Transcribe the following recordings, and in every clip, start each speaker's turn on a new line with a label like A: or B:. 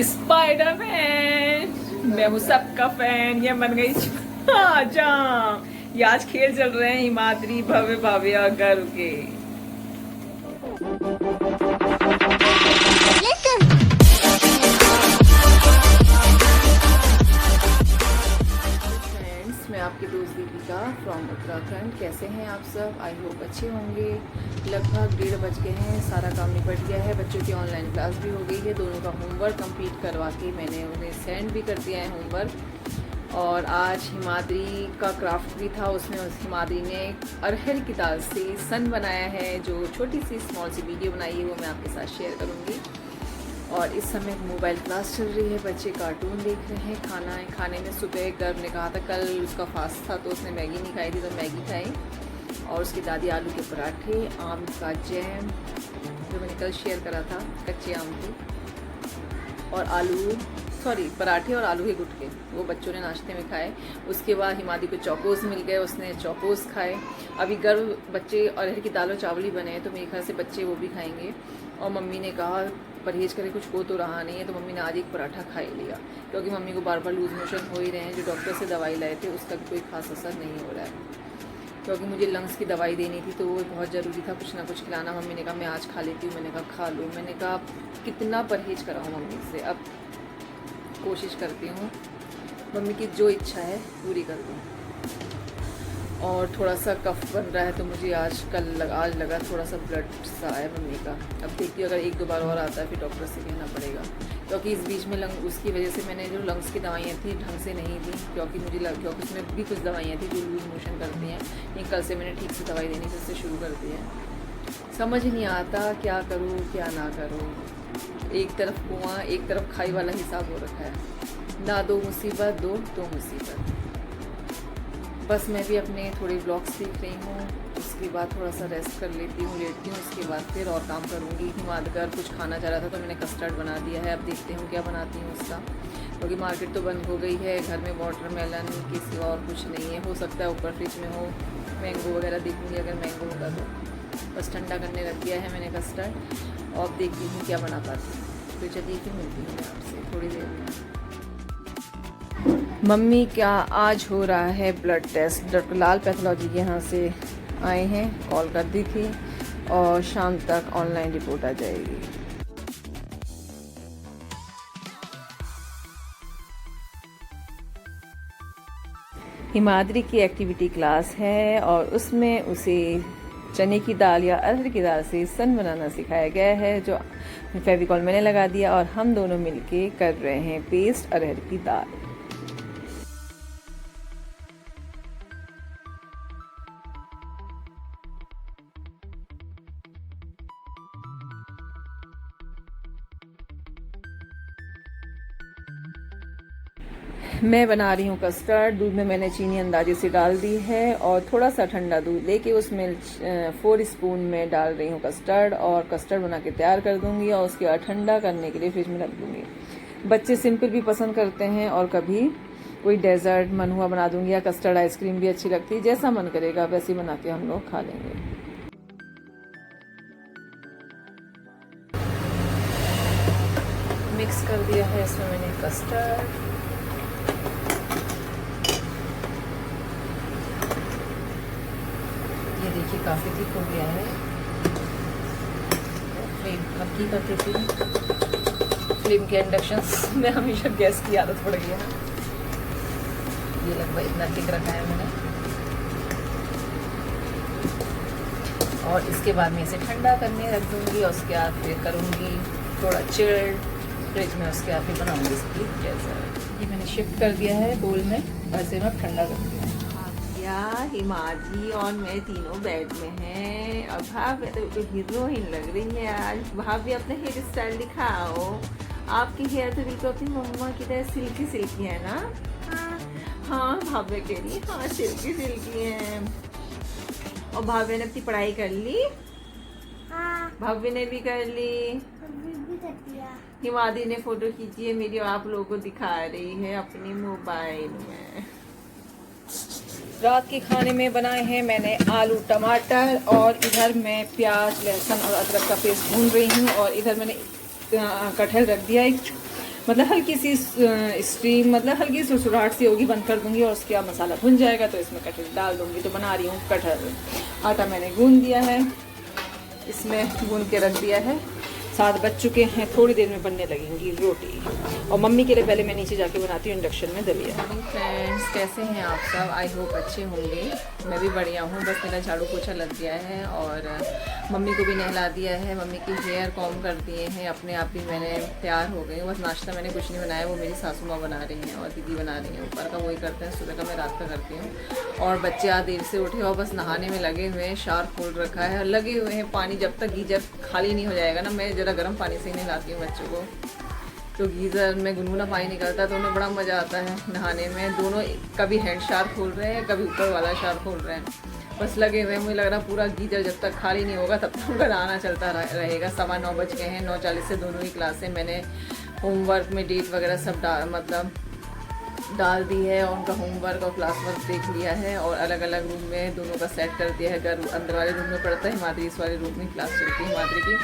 A: Spiderman, मैं हूँ सबका फैन। ये बन गई जाम। ये आज खेल चल रहे हैं हिमाद्री भव्य भाविया घर के। मैं आपकी दोस्त दीपिका फ्रॉम उत्तराखंड। कैसे हैं आप सब? आई होप अच्छे होंगे। लगभग 1:30 बज गए हैं, सारा काम निपट गया है। बच्चों की ऑनलाइन क्लास भी हो गई है। दोनों का होमवर्क कंप्लीट करवा के मैंने उन्हें सेंड भी कर दिया है होमवर्क। और आज हिमाद्री का क्राफ्ट भी था, उसमें हिमाद्री ने अरहर की दाल से सन बनाया है। जो छोटी सी स्मॉल सी वीडियो बनाई है वो मैं आपके साथ शेयर करूँगी। और इस समय मोबाइल क्लास चल रही है, बच्चे कार्टून देख रहे हैं। खाने में सुबह गर्व ने कहा था, कल उसका फास्ट था तो उसने मैगी नहीं खाई थी तो मैगी खाई। और उसकी दादी आलू के पराठे, आम का जैम जो मैंने कल शेयर करा था, कच्चे आम की, और पराठे और आलू के गुटके, वो बच्चों ने नाश्ते में खाए। उसके बाद हिमाद्री को चौकोस मिल गए, उसने चौकोस खाए। अभी गर्व बच्चे अरहर की दाल और चावल ही बने हैं तो मेरे ख्याल से बच्चे वो भी खाएंगे। और मम्मी ने कहा परहेज करे, कुछ हो तो रहा नहीं है, तो मम्मी ने आज एक पराठा खा ही लिया, क्योंकि मम्मी को बार बार लूज मोशन हो ही रहे हैं। जो डॉक्टर से दवाई लाए थे उसका भी कोई खास असर नहीं हो रहा है। क्योंकि मुझे लंग्स की दवाई देनी थी तो वो बहुत ज़रूरी था कुछ ना कुछ खिलाना। मम्मी ने कहा मैं आज खा लेती हूँ, मैंने कहा खा लूँ। मैंने कहा कितना परहेज कराऊँ मम्मी से, अब कोशिश करती हूँ मम्मी की जो इच्छा है पूरी कर दूँ। और थोड़ा सा कफ बन रहा है तो मुझे आज लगा थोड़ा सा ब्लड सा है मम्मी का। अब देखिए अगर 1-2 बार और आता है फिर डॉक्टर से कहना पड़ेगा, क्योंकि इस बीच में उसकी वजह से मैंने जो लंग्स की दवाइयाँ थी ढंग से नहीं दी, क्योंकि उसमें भी कुछ दवाइयाँ थी जो लूज मोशन करती हैं। लेकिन कल से मैंने ठीक से दवाई देनी फिर से शुरू कर दी है। समझ नहीं आता क्या करूँ क्या ना करूँ। एक तरफ कुआँ एक तरफ खाई वाला हिसाब हो रखा है, ना दो मुसीबत दो तो मुसीबत। बस मैं भी अपने थोड़े ब्लॉग्स देख रही हूँ, उसके बाद थोड़ा सा रेस्ट कर लेती हूँ, लेटती हूँ, उसके बाद फिर और काम करूँगी। हिमाद्री कुछ खाना चाह रहा था तो मैंने कस्टर्ड बना दिया है। अब देखते हूँ क्या बनाती हूँ उसका, क्योंकि मार्केट तो बंद हो गई है। घर में वाटरमेलन के सिवा और कुछ नहीं है। हो सकता है ऊपर फ्रिज में हो, मैंगो वगैरह देखूँगी अगर मैंगो होगा तो। बस ठंडा करने रख दिया है मैंने कस्टर्ड, और देखती हूँ क्या बना पाती हूँ। तो चलिए फिर मिलती हूँ मैं आपसे थोड़ी देर में। मम्मी क्या आज हो रहा है ब्लड टेस्ट, डॉक्टर लाल पैथोलॉजी के यहाँ से आए हैं, कॉल कर दी थी, और शाम तक ऑनलाइन रिपोर्ट आ जाएगी। हिमाद्री की एक्टिविटी क्लास है और उसमें उसे चने की दाल या अरहर की दाल से सन बनाना सिखाया गया है, जो फेविकॉल मैंने लगा दिया और हम दोनों मिलके कर रहे हैं पेस्ट अरहर की दाल। मैं बना रही हूँ कस्टर्ड। दूध में मैंने चीनी अंदाजे से डाल दी है और थोड़ा सा ठंडा दूध लेके उसमें 4 स्पून में डाल रही हूँ कस्टर्ड, और कस्टर्ड बना के तैयार कर दूंगी और उसके बाद ठंडा करने के लिए फ्रिज में रख दूंगी। बच्चे सिंपल भी पसंद करते हैं, और कभी कोई डेजर्ट मन हुआ बना दूंगी, या कस्टर्ड आइसक्रीम भी अच्छी लगती है। जैसा मन करेगा वैसे बना के हम लोग खा लेंगे। मिक्स कर दिया है इसमें मैंने कस्टर्ड। ये देखिए काफ़ी थिक हो गया है। फ्लेम हल्की करके फ्लेम के इंडक्शन में हमेशा गैस की आदत पड़ गई है ना। ये लगभग इतना थिक रखा है मैंने, और इसके बाद मैं इसे ठंडा करने रख दूँगी और उसके बाद फिर करूँगी थोड़ा चिल्ड फ्रिज में। उसके बाद फिर बनाऊँगी इसकी डेजर्ट। ये मैंने शिफ्ट कर दिया है बोल में, वैसे मैं ठंडा कर दिया है। हिमाद्री और मैं तीनों बेड में हैं, और भाभी तो हीरोइन लग रही है आज। भाभी अपने हेयर स्टाइल दिखाओ। आपकी हेयर तो बिल्कुल अपनी मम्मा की तरह सिल्की सिल्की है ना? हाँ भाभी कह रही हाँ सिल्की सिल्की है। और भाभी ने अपनी पढ़ाई कर ली? हाँ भाभी ने भी कर ली। हिमाद्री ने फोटो खींची है मेरी, आप लोगों को दिखा रही है अपनी मोबाइल में। रात के खाने में बनाए हैं मैंने आलू टमाटर, और इधर मैं प्याज लहसुन और अदरक का पेस्ट भून रही हूँ। और इधर मैंने कटहल रख दिया एक, मतलब हल्की सी स्टीम, मतलब हल्की सुसुराहट सी होगी, बंद कर दूंगी और उसके बाद मसाला भुन जाएगा तो इसमें कटहल डाल दूंगी। तो बना रही हूँ कटहल। आटा मैंने गूंद दिया है, इसमें गूंद के रख दिया है। 7 बज चुके हैं, थोड़ी देर में बनने लगेंगी रोटी। और मम्मी के लिए पहले मैं नीचे जाके बनाती हूँ इंडक्शन में दलिया। फ्रेंड्स, कैसे हैं आप सब? आई होप अच्छे होंगे। मैं भी बढ़िया हूँ। बस मेरा झाड़ू पोछा लग गया है और मम्मी को भी नहला दिया है। मम्मी की हेयर कॉम कर दिए हैं, अपने आप ही मैंने तैयार हो गई हूँ। बस नाश्ता मैंने कुछ नहीं बनाया, वो मेरी सासू माँ बना रही हैं और दीदी बना रही हैं। ऊपर का वही करते हैं, सुबह का मैं रात का करती हूँ। और बच्चे आज देर से उठे और बस नहाने में लगे हुए हैं। शार्क खोल रखा है, लगे हुए हैं पानी। जब तक गीजर खाली नहीं हो जाएगा ना, मैं ज़रा गर्म पानी से ही नहलाती हूँ बच्चों को। तो गीज़र में गुनगुना पानी निकलता है तो उन्हें बड़ा मज़ा आता है नहाने में। दोनों कभी हैंड शावर खोल रहे हैं, कभी ऊपर वाला शावर खोल रहे हैं। बस लगे हुए हैं। मुझे लग रहा पूरा गीज़र जब तक खाली नहीं होगा तब तक उनका नहाना चलता रहेगा। 9:15 बज गए हैं। 9:40 से दोनों ही क्लासें मैंने होमवर्क में डेट वगैरह सब डाल दी है और उनका होमवर्क और क्लास वर्क देख लिया है। और अलग अलग रूम में दोनों का सेट कर दिया है। घर अंदर वाले रूम में पढ़ता है हिमाद्री, इस वाले रूम में क्लास चलती है हिमाद्री की।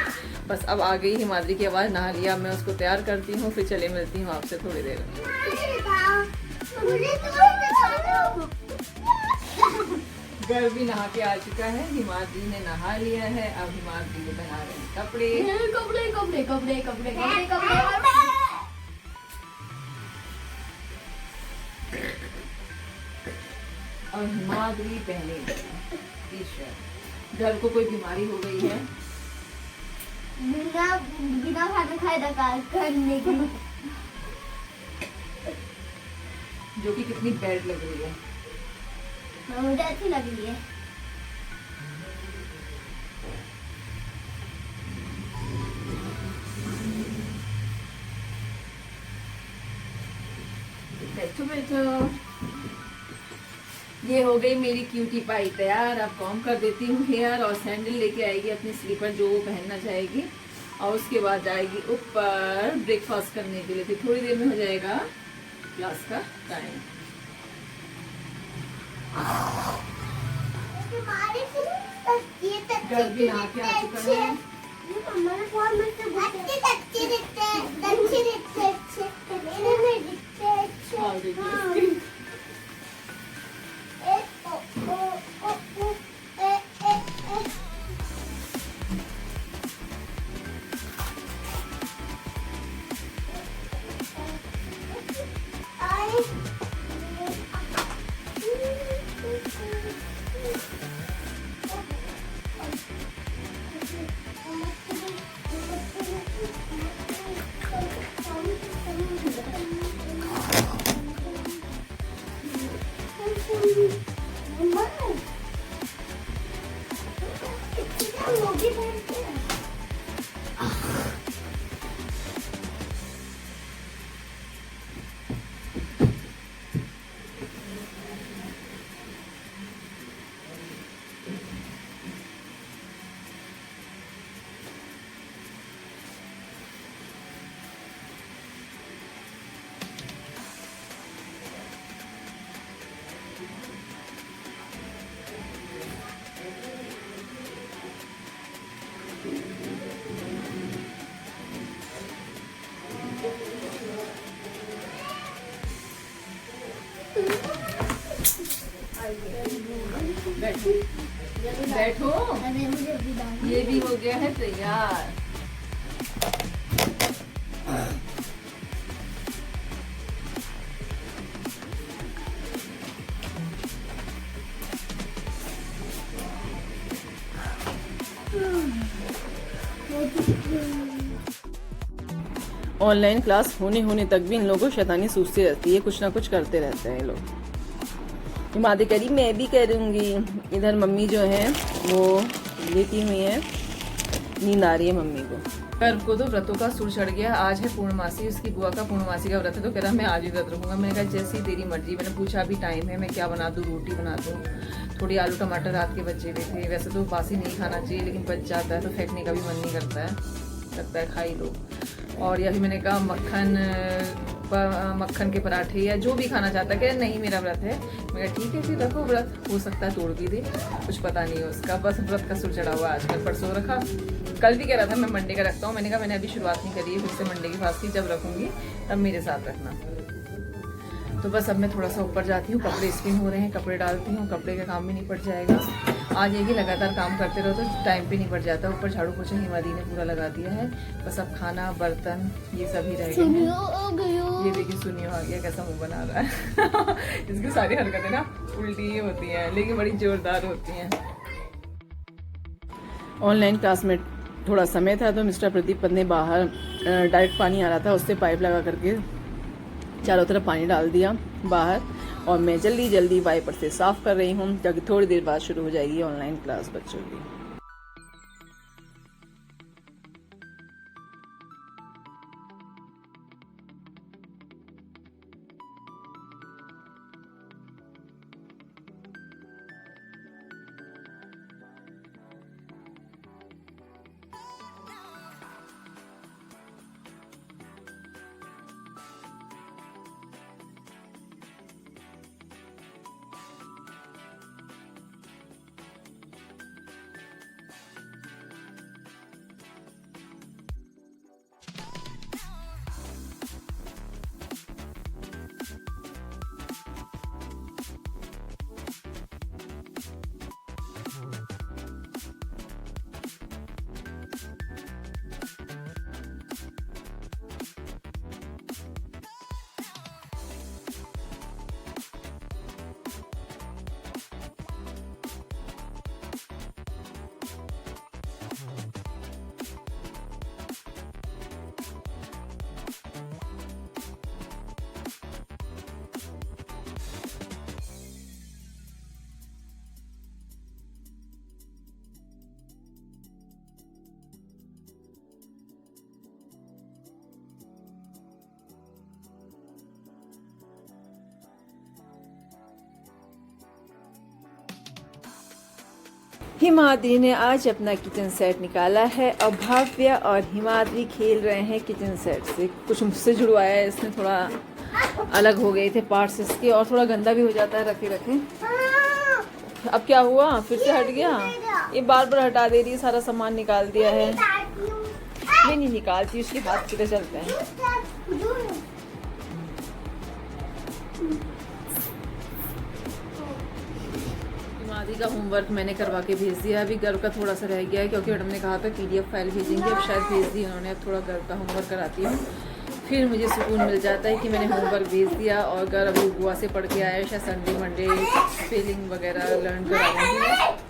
A: बस अब आ गई हिमाद्री की आवाज़, नहा लिया। मैं उसको तैयार करती हूँ, फिर चले मिलती हूँ आपसे थोड़ी देर में। घर भी नहा के आ चुका है, हिमाद्री ने नहा लिया है। अब हिमाद्री को पहना रहे हैं कपड़े कपड़े कपड़े कपड़े कपड़े कपड़े कपड़े। और हिमाद्री पहने टी-शर्ट। घर को कोई बीमारी हो गई है
B: बिना खाना खाए दकार करने की,
A: जो कि कितनी बैड लग रही है।
B: मुझे अच्छी लग रही है।
A: बैठो बैठो। ये हो गई मेरी क्यूटी पाई तैयार। अब कॉम कर देती हूँ हेयर और सैंडल लेके आएगी अपनी स्लीपर जो वो पहनना चाहेगी। और उसके बाद जाएगी ऊपर ब्रेकफास्ट करने के लिए। फिर थोड़ी देर में हो जाएगा क्लास का टाइम। घर भी नहा के आ चुका है। बैठो। ये भी हो गया है तैयार। ऑनलाइन क्लास होने तक भी इन लोगों को शैतानी सूझती रहती है, कुछ ना कुछ करते रहते हैं ये लोग। हिमाद्री करी मैं भी करूँगी। इधर मम्मी जो है वो लेटी हुई है, नींद आ रही है मम्मी को। कर्म को तो व्रतों का सुर चढ़ गया। आज है पूर्णमासी, उसकी बुआ का पूर्णमासी का व्रत है। तो कह रहा मैं आज ही व्रत रखूँगा। मैंने कहा जैसी तेरी मर्जी। मैंने पूछा अभी टाइम है, मैं क्या बना दूँ, रोटी बना दूँ। थोड़ी आलू टमाटर रात के बचे हुए थे। वैसे तो बासी नहीं खाना चाहिए लेकिन बच जाता है तो फेंकने का भी मन नहीं करता है, लगता है खा ही लो। और यही मैंने कहा मक्खन मक्खन के पराठे या जो भी खाना चाहता है। कह नहीं मेरा व्रत है। मैं ठीक है फिर रखो व्रत, हो सकता है तोड़ भी दे, कुछ पता नहीं है उसका। बस व्रत का सुर चढ़ा हुआ आजकल, परसों रखा, कल भी कह रहा था मैं मंडे का रखता हूँ। मैंने कहा मैंने अभी शुरुआत नहीं करी है, फिर से मंडे की फास्टिंग जब रखूँगी तब मेरे साथ रखना। तो बस अब मैं थोड़ा सा ऊपर जाती हूँ, कपड़े स्पिन हो रहे हैं, कपड़े डालती हूँ, कपड़े का काम भी निपट जाएगा। आज ये लगातार काम करते रहो तो टाइम पे निपट जाता है। ऊपर झाड़ू पोछा हिमादी ने पूरा लगा दिया है, बस अब खाना बर्तन ये सभी रह गए हैं। ये देखिए सुनियो आ गया कैसा मुंह बना रहा है इसकी सारी हरकतें ना उल्टी ही होती हैं लेकिन बड़ी जोरदार होती हैं। ऑनलाइन क्लास में थोड़ा समय था तो मिस्टर प्रदीप ने बाहर डायरेक्ट पानी आ रहा था, उससे पाइप लगा करके चारों तरफ पानी डाल दिया बाहर, और मैं जल्दी जल्दी वाइपर से साफ कर रही हूँ ताकि थोड़ी देर बाद शुरू हो जाएगी ऑनलाइन क्लास बच्चों की। हिमाद्री ने आज अपना किचन सेट निकाला है और भव्य और हिमाद्री खेल रहे हैं किचन सेट से। कुछ मुझसे जुड़वाया है इसने, थोड़ा अलग हो गए थे पार्ट्स इसके और थोड़ा गंदा भी हो जाता है रखे रखे। अब क्या हुआ, फिर से हट गया? ये बार बार हटा दे रही है, सारा सामान निकाल दिया है। नहीं निकालती, उसके हाथ सीधे चलते हैं। हिमाद्री का होमवर्क मैंने करवा के भेज दिया, अभी घर का थोड़ा सा रह गया है क्योंकि मैडम ने कहा था PDF फाइल भेजेंगे, अब शायद भेज दी उन्होंने। अब थोड़ा घर का होमवर्क कराती हूँ, फिर मुझे सुकून मिल जाता है कि मैंने होमवर्क भेज दिया। और घर अभी बुआ से पढ़ के आया, शायद संडे मंडे स्पेलिंग वगैरह लर्न कराऊंगी।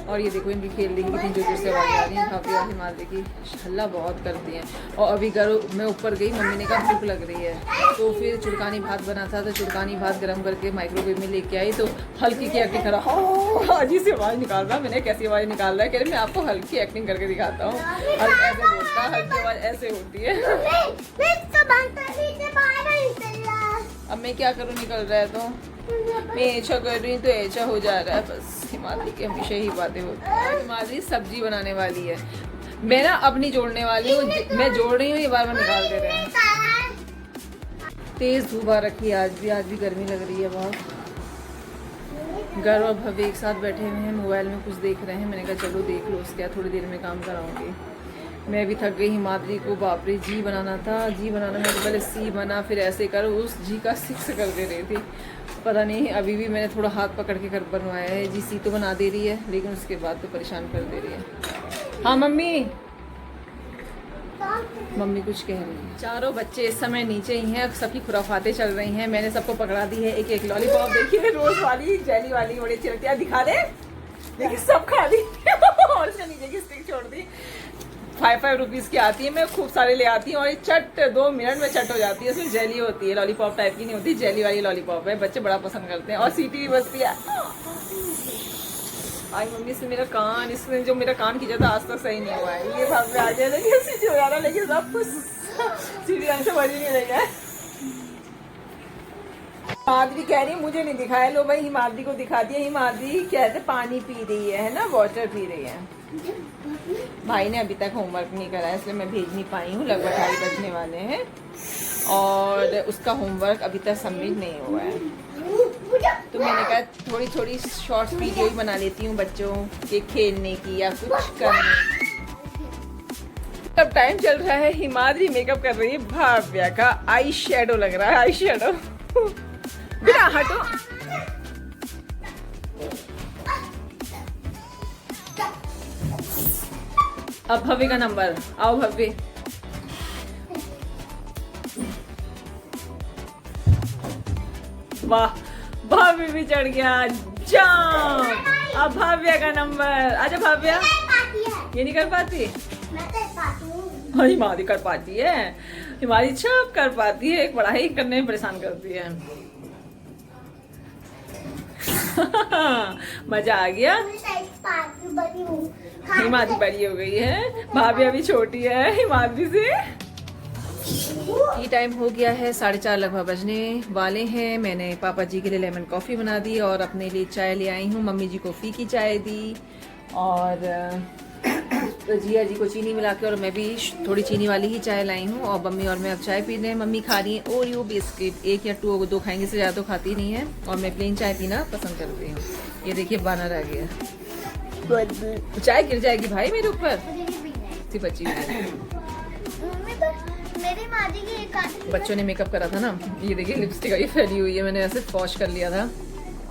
A: और ये देखो इनकी खेलने की कितनी जोर से आवाज़ आ रही है। भव्य और हिमाद्री की हल्ला बहुत करती हैं। और अभी घर मैं ऊपर गई, मम्मी ने कहा भूख लग रही है तो फिर चुड़कानी भात बना था तो चुड़कानी भात गर्म करके माइक्रोवेव में लेके आई तो हल्की की एक्टिंग करा, अजीब सी आवाज़ निकाल रहा। मैंने कैसी आवाज़ निकाल रहा है? कह रही मैं आपको हल्की एक्टिंग करके दिखाता हूँ। हल्की ऐसे बोलता, हल्की आवाज़ ऐसे होती है। अब मैं क्या करूँ, निकल रहा है तो मैं ऐसा कर रही हूँ तो ऐसा हो जा रहा है। बस हिमाद्री की हमेशा ही बातें होती हैं। हिमाद्री सब्जी बनाने वाली है, मैं ना अब नहीं जोड़ने वाली हूँ, मैं जोड़ रही हूँ, ये बार बार निकाल दे रहे हैं। तेज धूप आ रखी है आज भी गर्मी लग रही है बहुत। घर और भव्य एक साथ बैठे हुए हैं, मोबाइल में कुछ देख रहे हैं। मैंने कहा चलो देख लो, उसके थोड़ी देर में काम कराऊंगी। मैं भी थक गई। हिमाद्री को बाप रे जी बनाना था, जी बनाना में पहले C बना, फिर ऐसे कर, उस जी का 6 कर दे रही थी। पता नहीं अभी भी मैंने थोड़ा हाथ पकड़ के कर बनवाया है। जी C तो बना दे रही है लेकिन उसके बाद तो परेशान कर दे रही है। हाँ मम्मी कुछ कह रही है। चारों बच्चे इस समय नीचे ही हैं, सबकी खुराफातें चल रही हैं। मैंने सबको पकड़ा दी है एक लॉलीपॉप। देखिए रोज वाली जेली वाली बड़ी अच्छी लगती है, दिखा दे। देखिए सब खा दी और इसने नीचे की स्टिक छोड़ दी। 5 रुपीज़ की आती है, मैं खूब सारे ले आती हूँ और ये चट 2 मिनट में चट हो जाती है। इसमें जेली होती है, लॉलीपॉप टाइप की नहीं होती, जेली वाली लॉलीपॉप है। बच्चे बड़ा पसंद करते हैं और सीटी भी बजती है। आई मम्मी से मेरा कान, इसमें जो मेरा कान खींचा था आज तक सही नहीं हुआ है। ये भाग में आ गया लेकिन सीटी हो जा रहा, लेकिन सब कुछ सीटी आने से बज ही नहीं रही है। हिमाद्री कह रही मुझे नहीं दिखाया, लो भाई हिमाद्री को दिखा दिया। हिमाद्री कहते पानी पी रही है ना, वाटर पी रही है। भाई ने अभी तक होमवर्क नहीं करा है इसलिए मैं भेज नहीं पाई हूँ, लगभग 2:30 बजने वाले हैं। और उसका होमवर्क अभी तक सबमिट नहीं हुआ है। तो मैंने कहा थोड़ी थोड़ी शॉर्ट्स वीडियो ही बना लेती हूँ बच्चों के खेलने की या कुछ करने की। तब टाइम चल रहा है, हिमाद्री मेकअप कर रही है भाव्या का आई शेडो लग रहा है, आई शेडो। बेटा हटो। अब भव्य का नंबर, आओ भव्य। वाह, भव्य भी चढ़ गया, जंप। अब भव्य का नंबर, आजा भव्या। ये नहीं कर पाती, हाँ हिमाद्री कर पाती है, हिमाद्री सब कर पाती है, एक पढ़ाई करने में परेशान करती है। मजा आ गया। हिमाद्री बड़ी हो गई है, भाभी अभी छोटी है हिमाद्री से। ये टाइम हो गया है 4:30 लगभग बजने वाले हैं। मैंने पापा जी के लिए लेमन कॉफ़ी बना दी और अपने लिए चाय ले आई हूँ। मम्मी जी को फीकी चाय दी और जिया जी को चीनी मिला के, और मैं भी थोड़ी चीनी वाली ही चाय लाई हूँ। और मम्मी और मैं अब चाय पी रहे हैं। मम्मी खा रही है ओरियो बिस्किट, 1 या 2 खाएंगे, से ज़्यादा तो खाती नहीं है। और मैं प्लेन चाय पीना पसंद करती हूँ। ये देखिए बानर आ गया, चाय गिर जाएगी भाई मेरे ऊपर। सी बच्ची बच्चों ने मेकअप करा था ना, ये देखिए लिपस्टिक ये फैली हुई है, मैंने ऐसे वॉश कर लिया था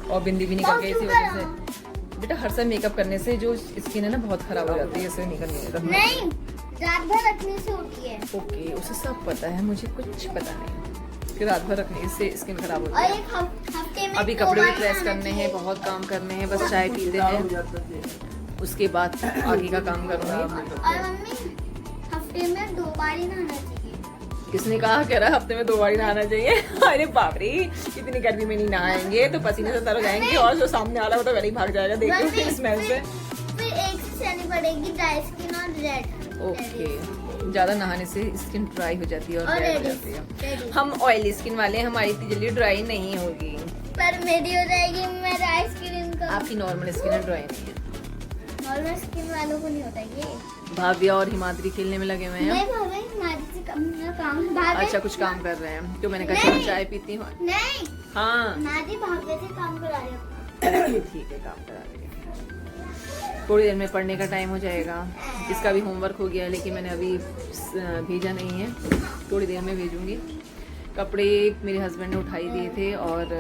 A: और बिंदी भी निकल गई इसी वजह से। बेटा हर समय मेकअप करने से जो स्किन है ना बहुत खराब हो जाती है, ऐसे
B: नहीं, रात भर रखने से होती है।
A: ओके, उसे सब पता है, मुझे कुछ पता नहीं कि रात भर रखने से स्किन खराब होती है।
B: हफ्ते में
A: अभी कपड़े भी प्रेस करने हैं, बहुत काम करने हैं, बस चाय पीते हैं, उसके बाद आगे का काम करूँगी।
B: और मम्मी हफ्ते में 2 बार ही नहाना चाहिए।
A: किसने कहा, कह रहा है हफ्ते में 2 बार नहाना चाहिए। अरे बाप रे, इतनी गर्मी में नहीं नहाएंगे तो पसीने से तर हो जाएंगे, और जो सामने वाला वो तो वही भाग जाएगा, देखो फिर स्मेल से।
B: फिर एक से सहनी पड़ेगी ड्राई स्किन और रेड।
A: ओके, ज्यादा नहाने से स्किन ड्राई हो जाती है और रेड हो जाती है। हम ऑयली स्किन वाले हैं, हमारी इतनी जल्दी ड्राई नहीं होगी।
B: पर मेरी हो जाएगी, मैं ड्राई स्किन का।
A: आपकी नॉर्मल स्किन है, ड्राई नहीं है।
B: नॉर्मल स्किन वालों को नहीं होता ये।
A: भाभ्या और हिमाद्री खेलने में लगे हुए हैं।
B: नहीं भाभी, हिमाद्री से काम
A: अच्छा कुछ काम कर रहे हैं, तो मैंने कहा चलो चाय पीती हूँ।
B: नहीं,
A: हाँ
B: हिमाद्री भाभी से काम करा रही है।
A: ठीक है, काम करा देंगे। थोड़ी देर में पढ़ने का टाइम हो जाएगा। इसका भी होमवर्क हो गया है, लेकिन मैंने अभी भेजा नहीं है, थोड़ी देर में भेजूंगी। कपड़े मेरे हस्बैंड ने उठाई दिए थे और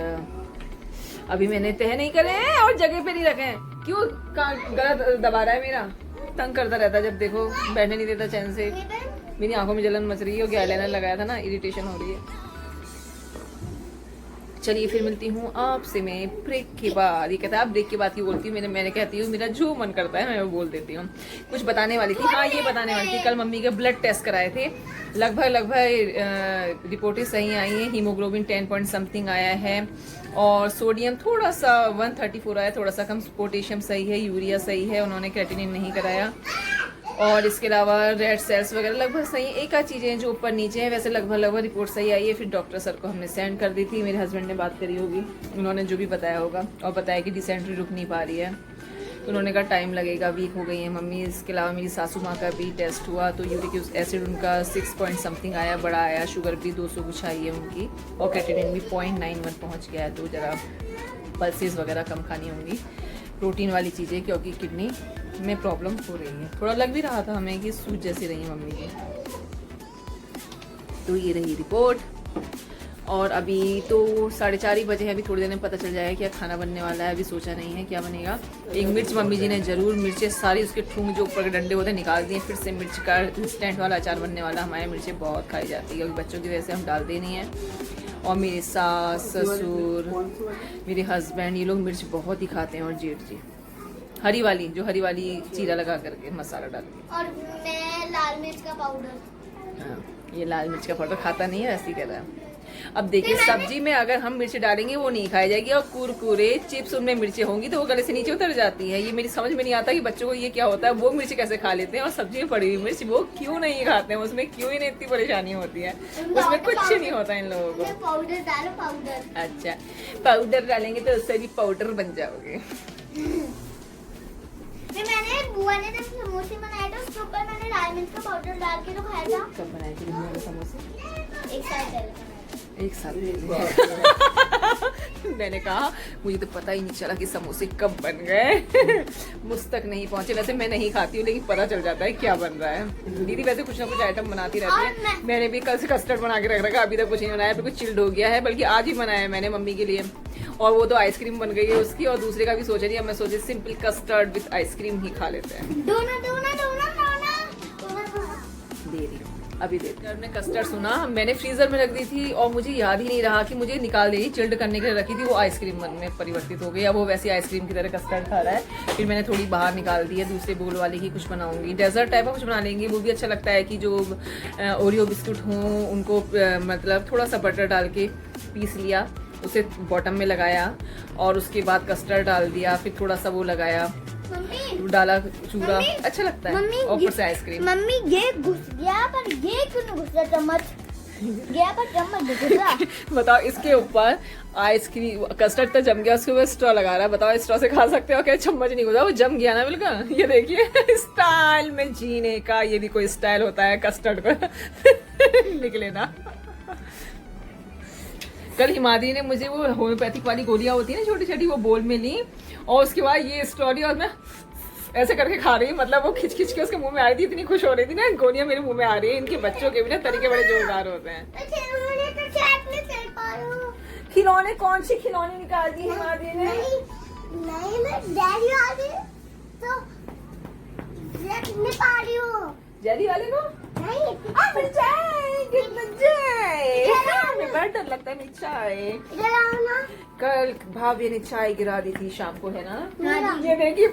A: अभी मैंने तह नहीं करे हैं और जगह पे नहीं रखे हैं। क्यों गलत दबा रहा है, मेरा तंग करता रहता है, जब देखो बैठने नहीं देता चैन से। मेरी आंखों में जलन मच रही है और आईलाइनर लगाया था ना, इरिटेशन हो रही है। चलिए फिर मिलती हूँ आपसे मैं ब्रेक के बाद। ये कहता है आप ब्रेक के बाद ही बोलती हूँ, मैंने कहती हूँ मेरा जो मन करता है मैं वो बोल देती हूँ। कुछ बताने वाली थी, हाँ ये बताने वाली थी, कल मम्मी के ब्लड टेस्ट कराए थे, लगभग रिपोर्टें सही आई हैं। हीमोग्लोबिन 10 पॉइंट समथिंग आया है और सोडियम थोड़ा सा 134 आया, थोड़ा सा कम। पोटेशियम सही है, यूरिया सही है, उन्होंने क्रेटिनिन नहीं कराया। और इसके अलावा रेड सेल्स वगैरह लगभग सही है। एक आध चीज़ें जो ऊपर नीचे हैं, वैसे लगभग रिपोर्ट सही आई है। फिर डॉक्टर सर को हमने सेंड कर दी थी, मेरे हस्बैंड ने बात करी होगी, उन्होंने जो भी बताया होगा, और बताया कि डिसेंट्री रुक नहीं पा रही है, तो उन्होंने कहा टाइम लगेगा, वीक हो गई है मम्मी। इसके अलावा मेरी सासू माँ का भी टेस्ट हुआ तो यूरिक एसिड उनका 6 पॉइंट समथिंग आया, बड़ा आया। शुगर भी 200 कुछ आई है उनकी, और क्रेटिनिन भी 0.91 पहुँच गया है। तो ज़रा पल्सेस वगैरह कम खानी होंगी, प्रोटीन वाली चीज़ें, क्योंकि किडनी में प्रॉब्लम हो रही है। थोड़ा लग भी रहा था हमें कि सूज जैसी रही मम्मी की। तो ये रही रिपोर्ट। और अभी तो 4:30 ही बजे हैं, अभी थोड़ी देर में पता चल जाएगा क्या खाना बनने वाला है। अभी सोचा नहीं है क्या बनेगा। एक मिर्च मम्मी जी ने ज़रूर, मिर्चें सारी उसके ठूंग जो ऊपर के डंडे होते हैं निकाल दिए, फिर से मिर्च का इंस्टेंट वाला अचार बनने वाला। हमारे मिर्चें बहुत खाई जाती है, क्योंकि बच्चों की वजह से हम डालते नहीं हैं। और मेरे सास ससुर, मेरे हस्बैंड, ये लोग मिर्च बहुत ही खाते हैं। और जेठ जी हरी वाली, जो हरी वाली चीरा लगा करके मसाला डाल के।
B: और मैं लाल मिर्च का पाउडर।
A: हाँ, ये लाल मिर्च का पाउडर खाता नहीं है, ऐसे ही कह रहा है। अब देखिए सब्जी में अगर हम मिर्च डालेंगे वो नहीं खाई जाएगी, और कुरकुरे चिप्स उनमें मिर्चें होंगी तो वो गले से नीचे उतर जाती है। ये मेरी समझ में नहीं आता कि बच्चों को ये क्या होता है, वो मिर्च कैसे खा लेते हैं, और सब्जी में पड़ी हुई मिर्च वो क्यों नहीं खाते हैं, उसमें क्यों इन्हें इतनी परेशानी होती है। उसमें कुछ नहीं होता इन लोगों को।
B: पाउडर डालो, पाउडर।
A: अच्छा, पाउडर डालेंगे तो उससे भी पाउडर बन जाओगे।
B: फिर मैंने बुआ ने जब समोसे बनाए थे उसके ऊपर मैंने लाल मिर्च का पाउडर डाल के तो खाया था।
A: कब बनाए थे बुआ ने समोसे?
B: एक साल पहले।
A: एक साल मैंने कहा मुझे तो पता ही नहीं चला कि समोसे कब बन गए। मुझ तक नहीं पहुंचे। वैसे मैं नहीं खाती हूँ लेकिन पता चल जाता है क्या बन रहा है। दीदी वैसे कुछ ना कुछ आइटम बनाती रहती है। मैंने भी कल से कस्टर्ड बना के रख रखा, अभी तक कुछ नहीं बनाया, बिल्कुल चिल्ड हो गया है। बल्कि आज ही बनाया है मैंने मम्मी के लिए, और वो तो आइसक्रीम बन गई है उसकी, और दूसरे का भी सोच रही है। मैं सोचे सिंपल कस्टर्ड विद आइसक्रीम ही खा लेते हैं। दे रही हूँ अभी दे। मैंने कस्टर्ड सुना, मैंने फ्रीजर में रख दी थी और मुझे याद ही नहीं रहा कि मुझे निकाल दी, चिल्ड करने के लिए रखी थी। वो आइसक्रीम में परिवर्तित हो गई। अब वो वैसे आइसक्रीम की तरह कस्टर्ड खा रहा है। फिर मैंने थोड़ी बाहर निकाल दी है, दूसरे बोल वाले की कुछ बनाऊंगी, डेजर्ट टाइप का कुछ बना लेंगे। वो भी अच्छा लगता है कि जो ओरियो बिस्कुट हों उनको मतलब थोड़ा सा बटर डाल के पीस लिया, उसे बॉटम में लगाया और उसके बाद कस्टर्ड डाल दिया, फिर थोड़ा सा वो लगाया, डाला चूरा, अच्छा लगता है। और ऊपर से आइसक्रीम।
B: मम्मी ये घुस गया पर ये क्यों नहीं घुसा? चम्मच गया पर चम्मच नहीं घुसा।
A: बताओ इसके ऊपर आइसक्रीम कस्टर्ड तो जम गया, उसके ऊपर स्ट्रॉ लगा रहा है। बताओ स्ट्रॉ से खा सकते हो क्या? चम्मच नहीं घुसा, वो जम गया ना बिल्कुल। ये देखिए स्टाइल में जीने का ये भी कोई स्टाइल होता है कस्टर्ड को निकले ना। कल हिमाद्री ने मुझे वो होम्योपैथिक वाली गोलियां होती है ना छोटी छोटी, वो बोल में ली और उसके बाद ये स्ट्रॉ और मैं ऐसे करके खा रही। मतलब वो खिंच खिंच के उसके मुंह में आ रही थी, इतनी खुश हो रही थी ना। गोलियां मेरे मुंह में आ रही है। इनके बच्चों के भी ना तरीके बड़े जोरदार होते हैं। खिलौने कौन सी खिलौने निकाल दी हिमाद्री ने?
B: नहीं मैं डैडी आ गई तो पा रही हूँ।
A: जेली वाले को
B: नहीं
A: हमें बड़ा डर लगता है मिर्चाई।
B: इधर आओ ना।
A: कल भाभी ने चाय गिरा दी थी शाम को, है ना?
B: हाँ।
A: ये देखिए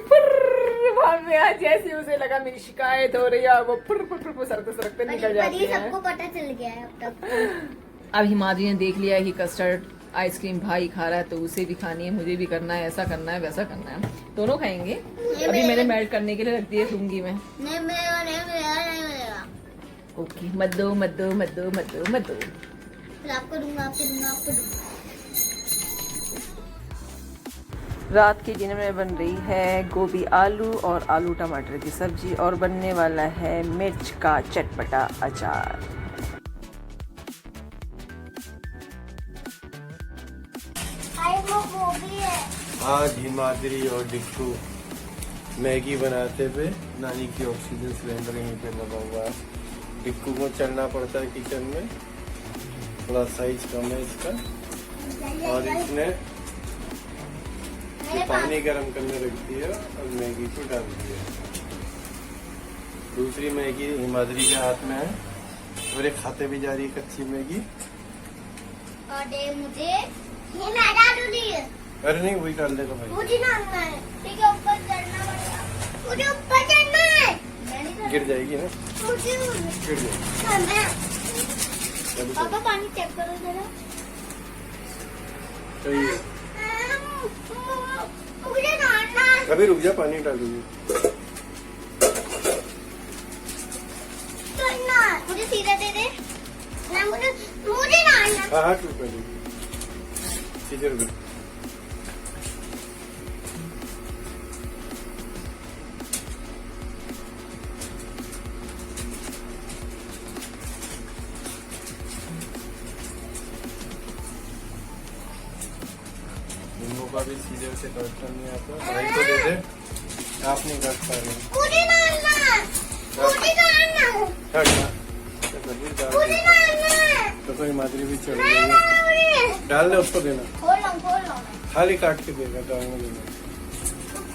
A: भाभी आज जैसे उसे लगा मेरी शिकायत हो रही है, वो फुर सरकते सरकते निकल जाती है।
B: सबको पता चल गया है अब तक।
A: अब हिमाद्री ने देख लिया है कि कस्टर्ड आइसक्रीम भाई खा रहा है तो उसे भी खानी है, मुझे भी करना है, ऐसा करना है वैसा करना है, दोनों खाएंगे। अभी मैंने मेल्ट करने के लिए रख दिए दूंगी मैं।
B: नहीं मिलेगा।
A: ओके मत दो मत दो मत दो मत दो मत दो।
B: फिर आपको दूंगा आपको दूंगा आपको दूंगा।
A: रात के डिनर में बन रही है गोभी आलू और आलू टमाटर की सब्जी, और बनने वाला है मिर्च का चटपटा अचार।
B: वो गोभी है।
C: आज हिमाद्री और डिक्कू मैगी बनाते हुए, नानी की ऑक्सीजन सिलेंडर यहीं पे लगा हुआ है। डिक्कू को चलना पड़ता है किचन में, थोड़ा साइज कम है इसका, और इसने ये पानी गर्म करने रख दिया और मैगी को डाल दिया। दूसरी मैगी हिमाद्री के हाथ में है और ये खाते भी जा रही है कच्ची मैगी।
B: और ये मुझे ये मैं डालूंगी।
C: अरे नहीं वही डाल देगा भाई।
B: मुझे डालना है। ठीक है ऊपर चढ़ना पड़ेगा। मुझे ऊपर चढ़ना है।
C: गिर जाएगी ना?
B: मुझे
C: गिर जाएगी।
B: पापा पानी चेक करो जरा।
C: सही है।
B: मुझे डालना है।
C: अभी रुक जा, पानी डालूंगी।
B: मुझे सीधा दे दे ना। मुझे डालना।
C: हाँ तू पहले सीधे रुक। निम्बू का भी सीधे से काटना नहीं आता, भाई को दे दे, आप नहीं काट पा रहे।
B: मुझे डालना। मुझे डालना। मुझे डालना।
C: तो हिमाद्री भी चढ़ गई। डाल दे, उसको देना।
B: खोल लो।
C: खाली काट के देगा, डालने देना।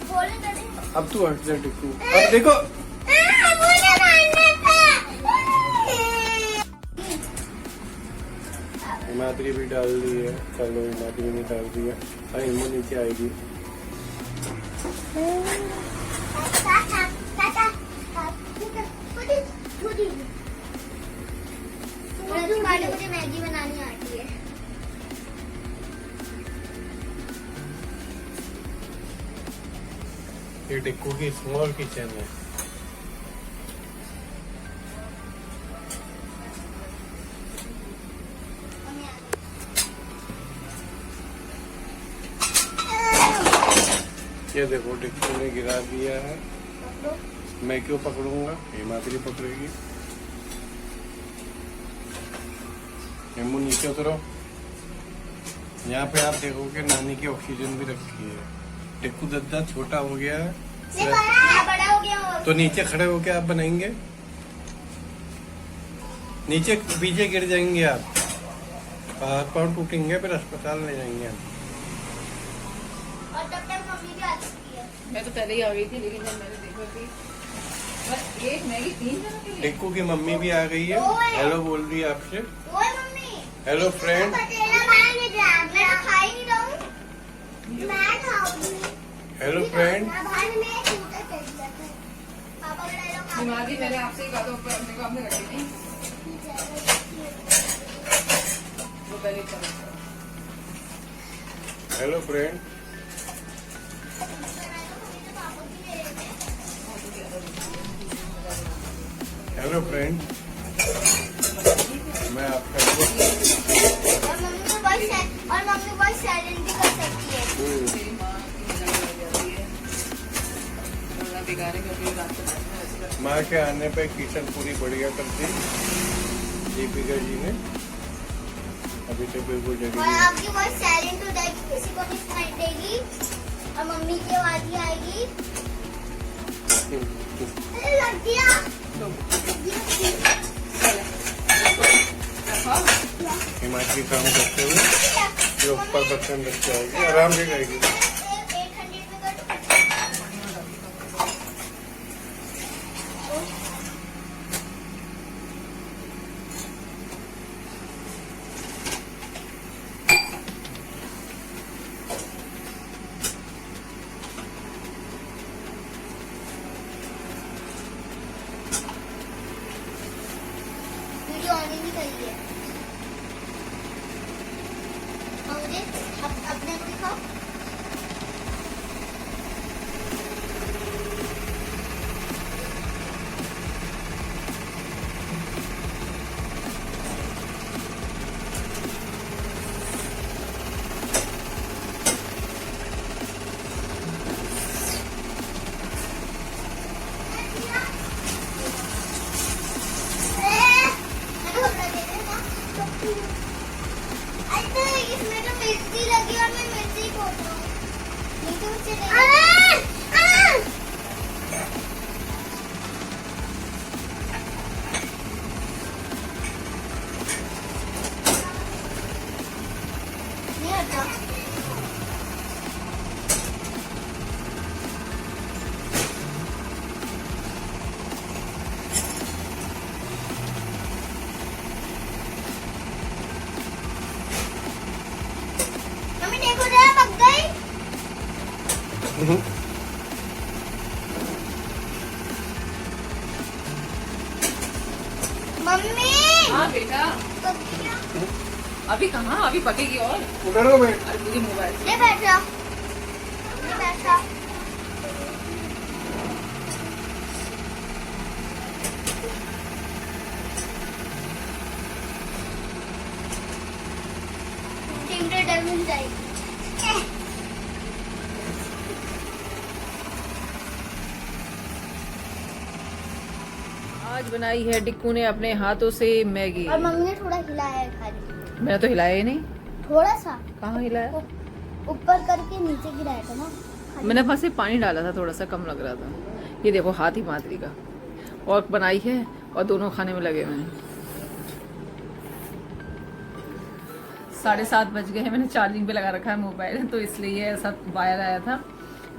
B: खोलने दे।
C: अब तू हट जा डिक्कू। अब देखो
B: मुझे डालना था।
C: हिमाद्री भी डाल दी है। चलो हिमाद्री ने डाल दिया। हिमू नीचे आएगी।
B: मुझे मैगी बनानी आती है।
C: ये डिक्कू की स्मॉल किचन है। ये देखो डिक्कू ने गिरा दिया है। मैं क्यों पकड़ूंगा, हिमाद्री पकड़ेगी। हेमू नीचे उतरो। यहाँ पे आप देखोगे नानी की ऑक्सीजन भी रखी है। डिक्कू दद्दा छोटा हो गया है
B: बड़ा हो गया और
C: तो नीचे खड़े होके आप बनाएंगे, नीचे पीछे गिर जाएंगे आप, हाथ पाँव टूटेंगे, फिर अस्पताल ले जाएंगे आप।
B: तब तक मम्मी भी आ चुकी है।
A: मैं तो पहले ही आ गई थी, लेकिन जब मैंने देखा कि बस एक मैगी 3 जनों के लिए।
C: डिक्कू की मम्मी भी आ गई है, हेलो बोल रही है आपसे।
B: ओए मम्मी,
C: हेलो फ्रेंड।
B: मैं तो खा ही नहीं रहा हूँ। मैं खाऊंगी।
C: Hello friend.
B: पापा का डायलॉग
A: हिमाद्री, मैंने आपसे ही कहा था ऊपर रखने को, आपने रखी नहीं। वो पहले करो।
C: Hello friend. Hello friend. मैं आपका
B: और मम्मी बहुत साइलेंट भी कर सकती है।
A: मेरी माँ की मजा लग जाती है, थोड़ा बेकार है क्योंकि रात को बैठना ऐसे करते हैं।
C: माँ के आने पे किचन पूरी बढ़िया कर दी दीपिका जी ने। अभी तो बिल्कुल जगह
B: और
C: नहीं।
B: आपकी बहुत साइलेंट हो जाएगी, किसी को भी सुनाई देगी और मम्मी की आवाज ही आएगी। अरे लग गया।
A: तो
C: हिमाचली काम करते हुए ये ऊपर बर्तन रख के आएगी, आराम से खाएगी।
B: 800 में कर। वीडियो ऑन ही नहीं करी है। और मुझे अपने को दिखाओ। इसमें तो मिर्ची लगी और मैं मिर्ची खोद रहा हूँ। नहीं तो मुझसे नहीं हटा। मम्मी देखो जरा पक गई। मम्मी
A: हाँ बेटा,
B: पक गया।
A: अभी कहाँ, अभी पकेगी और।
C: उधर बैठ।
A: अरे मुझे मोबाइल
B: ले बैठा। ले बैठा। टेम्परेचर मिल जाएगी।
A: आज बनाई है डिक्कू ने अपने हाथों से मैगी।
B: और मम्मी ने थोड़ा हिलाया है खाली,
A: मैंने तो हिलाया ही नहीं।
B: थोड़ा सा
A: कहाँ हिलाया?
B: ऊपर करके नीचे गिराया था ना।
A: मैंने बस से पानी डाला था, थोड़ा सा कम लग रहा था। ये देखो हाथ हिमाद्री का, और बनाई है और दोनों खाने में लगे हुए हैं। 7:30 बज गए हैं, मैंने चार्जिंग पे लगा रखा है मोबाइल, तो इसलिए ऐसा वायर आया था।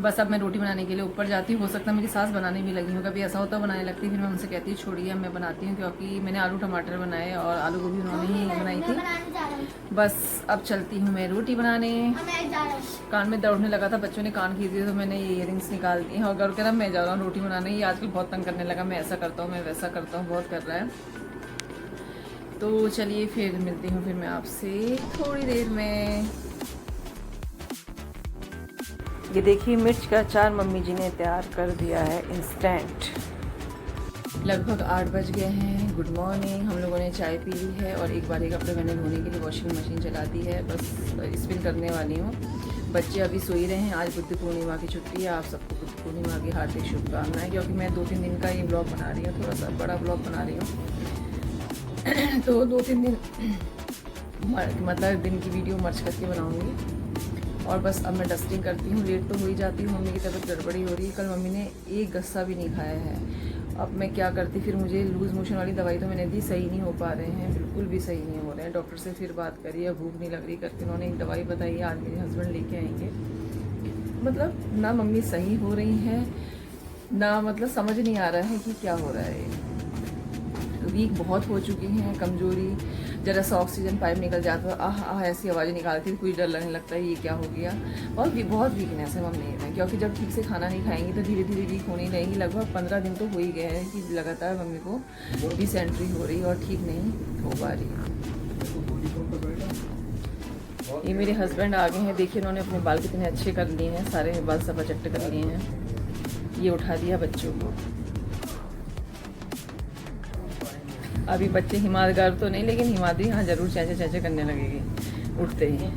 A: बस अब मैं रोटी बनाने के लिए ऊपर जाती हूँ। हो सकता है मेरी सास बनाने भी लगी हूँ, कभी ऐसा होता बनाने लगती, फिर मैं उनसे कहती हूँ छोड़िए मैं बनाती हूँ, क्योंकि मैंने आलू टमाटर बनाए और आलू गोभी उन्होंने ही बनाई
B: मैं
A: थी।
B: बनाने जा रहा हूँ।
A: बस अब चलती हूँ मैं रोटी बनाने।
B: मैं जा रहा हूँ।
A: कान में दौड़ने लगा था, बच्चों ने कान खींच दिए तो मैंने ये इयरिंग्स निकाल दी हैं और घर कह रहा मैं जा रहा हूँ रोटी बनाने। ये आजकल बहुत तंग करने लगा, मैं ऐसा करता हूँ मैं वैसा करता हूँ, बहुत कर रहा है। तो चलिए फिर मिलती हूँ फिर मैं आपसे थोड़ी देर में। ये देखिए मिर्च का अचार मम्मी जी ने तैयार कर दिया है इंस्टेंट। लगभग 8 बज गए हैं। Good morning. हम लोगों ने चाय पी ली है और एक बार कपड़े मैंने धोने के लिए वॉशिंग मशीन चला दी है, बस स्पिन करने वाली हूँ। बच्चे अभी सो ही रहे हैं। आज बुद्ध पूर्णिमा की छुट्टी है। आप सबको बुद्ध पूर्णिमा की हार्दिक शुभकामनाएं। क्योंकि मैं 2-3 दिन का ये ब्लॉग बना रही हूँ, थोड़ा सा बड़ा ब्लॉग बना रही हूँ तो 2-3 दिन मतलब दिन की वीडियो मर्च करके बनाऊँगी। और बस अब मैं डस्टिंग करती हूँ। लेट तो हो ही जाती हूँ, मम्मी की तबीयत गड़बड़ी हो रही है। कल मम्मी ने एक गस्सा भी नहीं खाया है। अब मैं क्या करती, फिर मुझे लूज़ मोशन वाली दवाई तो मैंने दी, सही नहीं हो पा रहे हैं, बिल्कुल भी सही नहीं हो रहे हैं। डॉक्टर से फिर बात करी है, भूख नहीं लग रही करके उन्होंने एक दवाई बताई है, आज मेरे हस्बैंड लेके आएंगे। मतलब ना मम्मी सही हो रही हैं, ना मतलब समझ नहीं आ रहा है कि क्या हो रहा है। वीक बहुत हो चुकी हैं, कमज़ोरी, ज़रा सा ऑक्सीजन पाइप निकल जाता है आह ऐसी आवाज़ें निकालती थी, कुछ डर लगने लगता है ये क्या हो गया। और भी बहुत वीकनेस है मम्मी में, क्योंकि जब ठीक से खाना नहीं खाएंगी तो धीरे धीरे वीक होने लगेंगी। लगभग 15 दिन तो हो ही गए हैं कि लगातार मम्मी को डिसेंट्री हो रही है और ठीक नहीं हो पा रही है। ये मेरे हस्बैंड आ गए हैं। देखिए इन्होंने अपने बाल कितने अच्छे कर लिए हैं, सारे बाल सब चट्ट कर लिए हैं। ये उठा दिया बच्चों को। अभी बच्चे हिमादगार तो नहीं, लेकिन हिमाद्री हाँ ज़रूर चैचे चैचे करने लगेगी उठते ही।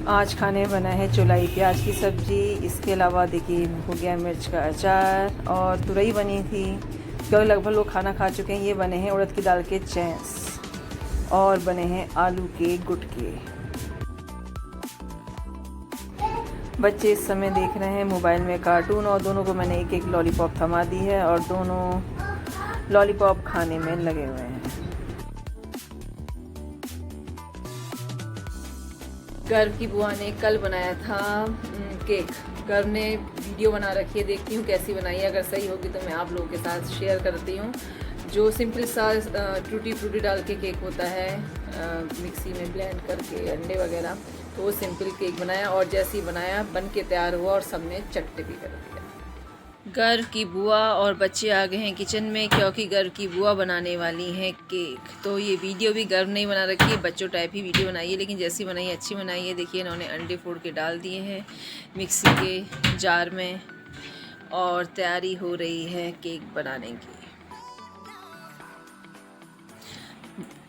A: आज खाने बना है चौलाई प्याज की सब्ज़ी। इसके अलावा देखिए हो गया मिर्च का अचार और तुरई बनी थी, क्योंकि लगभग लोग खाना खा चुके हैं। ये बने हैं उड़द की दाल के चैंस और बने हैं आलू के गुटके। बच्चे इस समय देख रहे हैं मोबाइल में कार्टून और दोनों को मैंने एक एक लॉलीपॉप थमा दी है और दोनों लॉलीपॉप खाने में लगे हुए हैं। गर्व की बुआ ने कल बनाया था केक। गर्व ने वीडियो बना रखी है, देखती हूँ कैसी बनाई है। अगर सही होगी तो मैं आप लोगों के साथ शेयर करती हूँ। जो सिंपल सा टूटी फ्रूटी डाल के केक होता है, मिक्सी में ब्लेंड करके अंडे वगैरह, तो वो सिंपल केक बनाया और जैसे ही बनाया बन के तैयार हुआ और सबने चट्टे भी कर दिया। गर्व की बुआ और बच्चे आ गए हैं किचन में, क्योंकि गर्व की बुआ बनाने वाली हैं केक। तो ये वीडियो भी गर्व नहीं बना रखी है, बच्चों टाइप ही वीडियो बनाई है, लेकिन जैसी बनाई है अच्छी बनाई है। देखिए इन्होंने अंडे फोड़ के डाल दिए हैं मिक्सी के जार में और तैयारी हो रही है केक बनाने की।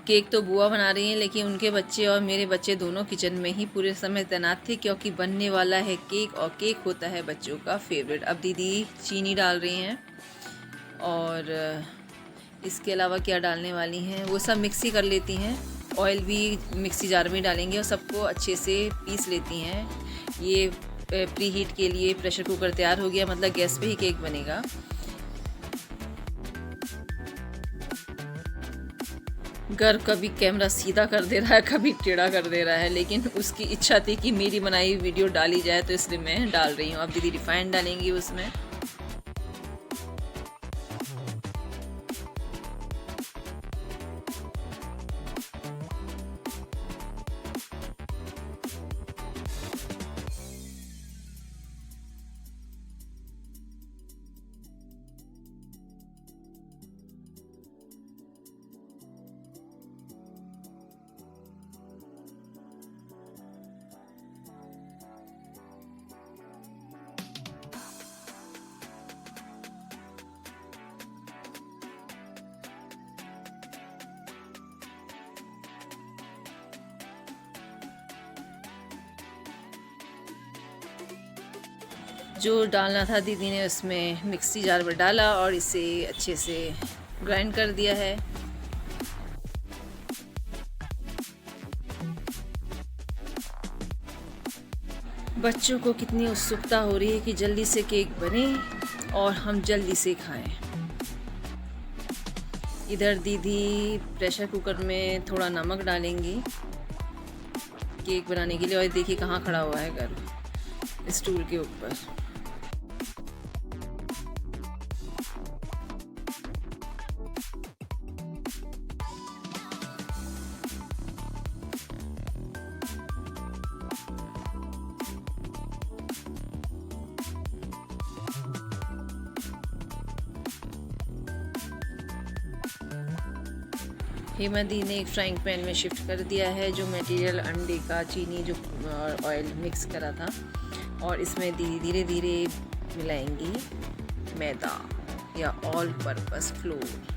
A: केक तो बुआ बना रही हैं, लेकिन उनके बच्चे और मेरे बच्चे दोनों किचन में ही पूरे समय तैनात थे, क्योंकि बनने वाला है केक और केक होता है बच्चों का फेवरेट। अब दीदी चीनी डाल रही हैं और इसके अलावा क्या डालने वाली हैं वो सब मिक्सी कर लेती हैं। ऑयल भी मिक्सी जार में डालेंगे और सबको अच्छे से पीस लेती हैं। ये प्री हीट के लिए प्रेशर कुकर तैयार हो गया, मतलब गैस पे ही केक बनेगा। गर्व कभी कैमरा सीधा कर दे रहा है, कभी टेढ़ा कर दे रहा है, लेकिन उसकी इच्छा थी कि मेरी बनाई वीडियो डाली जाए, तो इसलिए मैं डाल रही हूँ। अब दीदी रिफाइंड डालेंगी उसमें। जो डालना था दीदी ने उसमें मिक्सी जार में डाला और इसे अच्छे से ग्राइंड कर दिया है। बच्चों को कितनी उत्सुकता हो रही है कि जल्दी से केक बने और हम जल्दी से खाएं। इधर दीदी प्रेशर कुकर में थोड़ा नमक डालेंगी केक बनाने के लिए। और देखिए कहाँ खड़ा हुआ है गर्व, स्टूल के ऊपर। हेमा दी ने एक फ्राइंग पैन में शिफ्ट कर दिया है जो मटेरियल अंडे का, चीनी जो ऑयल मिक्स करा था, और इसमें धीरे धीरे मिलाएंगी मैदा या ऑल पर्पस फ्लोर।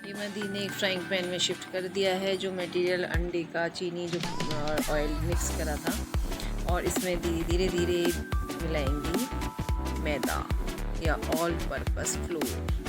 A: ये मैं दी ने एक फ्राइंग पैन में शिफ्ट कर दिया है। जो मटेरियल अंडे का, चीनी जो ऑयल मिक्स करा था, और इसमें धीरे धीरे मिलाएंगी मैदा या ऑल पर्पस फ्लोर।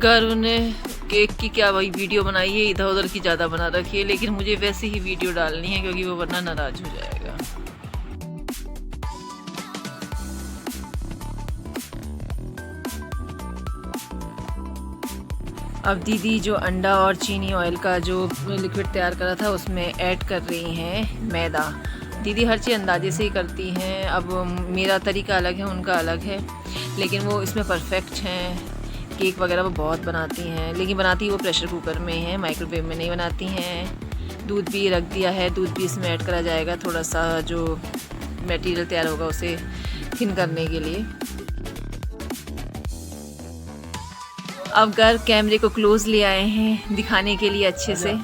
A: गर्व ने केक की क्या वही वीडियो बनाई है, इधर उधर की ज़्यादा बना रखी है, लेकिन मुझे वैसे ही वीडियो डालनी है क्योंकि वो वरना नाराज हो जाएगा। अब दीदी जो अंडा और चीनी ऑयल का जो लिक्विड तैयार करा था उसमें ऐड कर रही हैं मैदा। दीदी हर चीज़ अंदाजे से ही करती हैं। अब मेरा तरीका अलग है, उनका अलग है, लेकिन वो इसमें परफेक्ट हैं। केक वगैरह वो बहुत बनाती हैं, लेकिन बनाती वो प्रेशर कुकर में है, माइक्रोवेव में नहीं बनाती हैं। दूध भी रख दिया है, दूध भी इसमें ऐड करा जाएगा, थोड़ा सा जो मटेरियल तैयार होगा उसे थिन करने के लिए। अब घर कैमरे को क्लोज ले आए हैं दिखाने के लिए अच्छे से।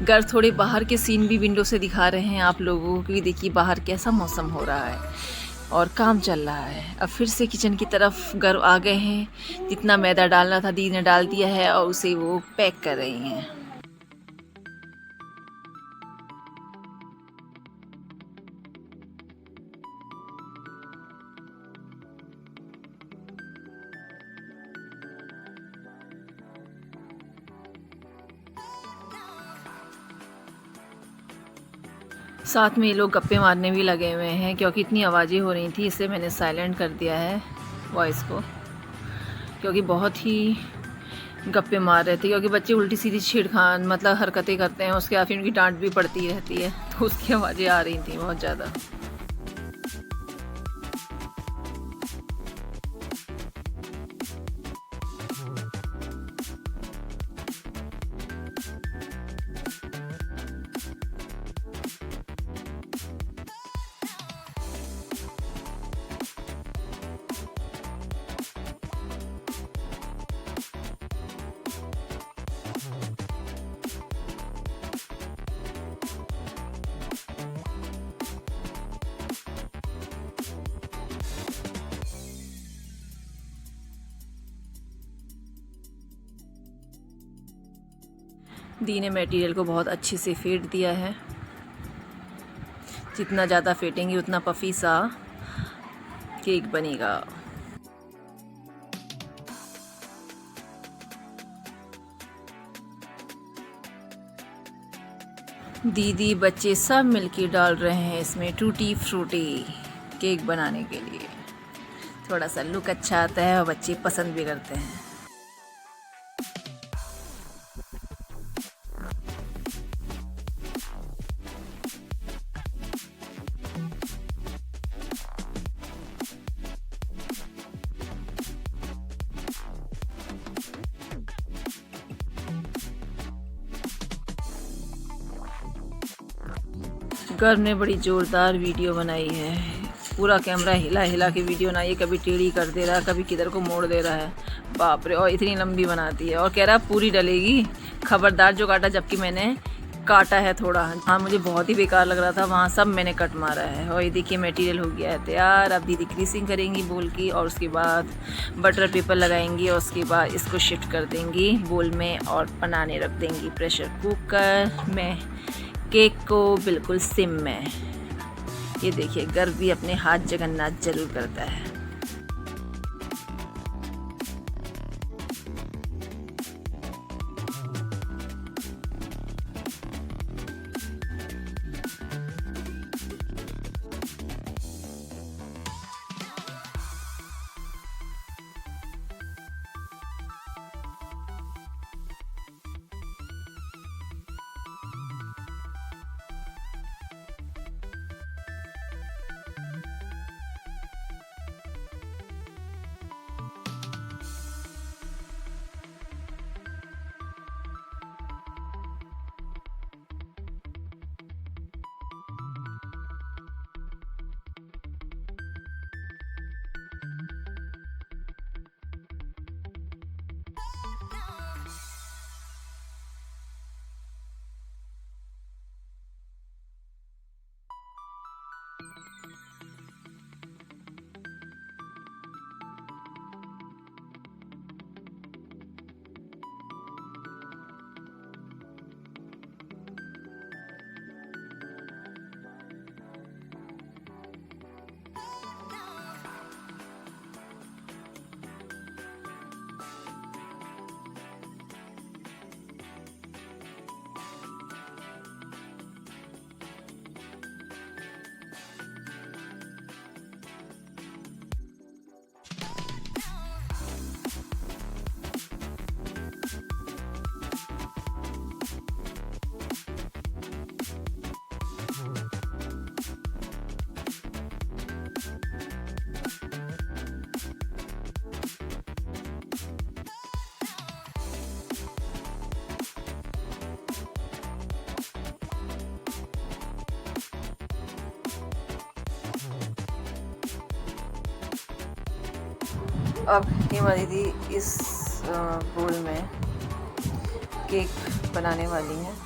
A: घर थोड़े बाहर के सीन भी विंडो से दिखा रहे हैं आप लोगों को कि देखिए बाहर कैसा मौसम हो रहा है और काम चल रहा है। अब फिर से किचन की तरफ घर आ गए हैं। जितना मैदा डालना था दीदी ने डाल दिया है और उसे वो पैक कर रही हैं। साथ में ये लोग गप्पे मारने भी लगे हुए हैं क्योंकि इतनी आवाज़ें हो रही थी, इससे मैंने साइलेंट कर दिया है वॉइस को, क्योंकि बहुत ही गप्पे मार रहे थे। क्योंकि बच्चे उल्टी सीधी छेड़खान मतलब हरकतें करते हैं, उसके बाद फिर उनकी डांट भी पड़ती रहती है, तो उसकी आवाज़ें आ रही थी बहुत ज़्यादा। दी ने मटेरियल को बहुत अच्छे से फेंट दिया है। जितना ज़्यादा फेंटेंगे उतना पफी सा केक बनेगा। दीदी बच्चे सब मिलके डाल रहे हैं इसमें टूटी फ्रूटी केक बनाने के लिए। थोड़ा सा लुक अच्छा आता है और बच्चे पसंद भी करते हैं। गर्व ने बड़ी ज़ोरदार वीडियो बनाई है। पूरा कैमरा हिला हिला के वीडियो बनाई है। कभी टेढ़ी कर दे रहा है, कभी किधर को मोड़ दे रहा है। बाप रे, और इतनी लंबी बनाती है और कह रहा है पूरी डलेगी, खबरदार जो काटा, जबकि मैंने काटा है थोड़ा। हाँ, मुझे बहुत ही बेकार लग रहा था, वहाँ सब मैंने कट मारा है। और ये देखिए मटेरियल हो गया है तैयार। अब दीदी क्रीसिंग करेंगी बोल की और उसके बाद बटर पेपर लगाएंगी और उसके बाद इसको शिफ्ट कर देंगी बोल में और बनाने रख देंगी प्रेशर कुकर में केक को बिल्कुल सिम में। ये देखिए गर्व भी अपने हाथ जगन्नाथ जरूर करता है। अब हिमा दीदी इस बोल में केक बनाने वाली हैं।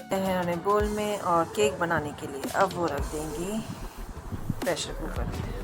A: इन्होंने बोल में और केक बनाने के लिए अब वो रख देंगी प्रेशर कुकर में।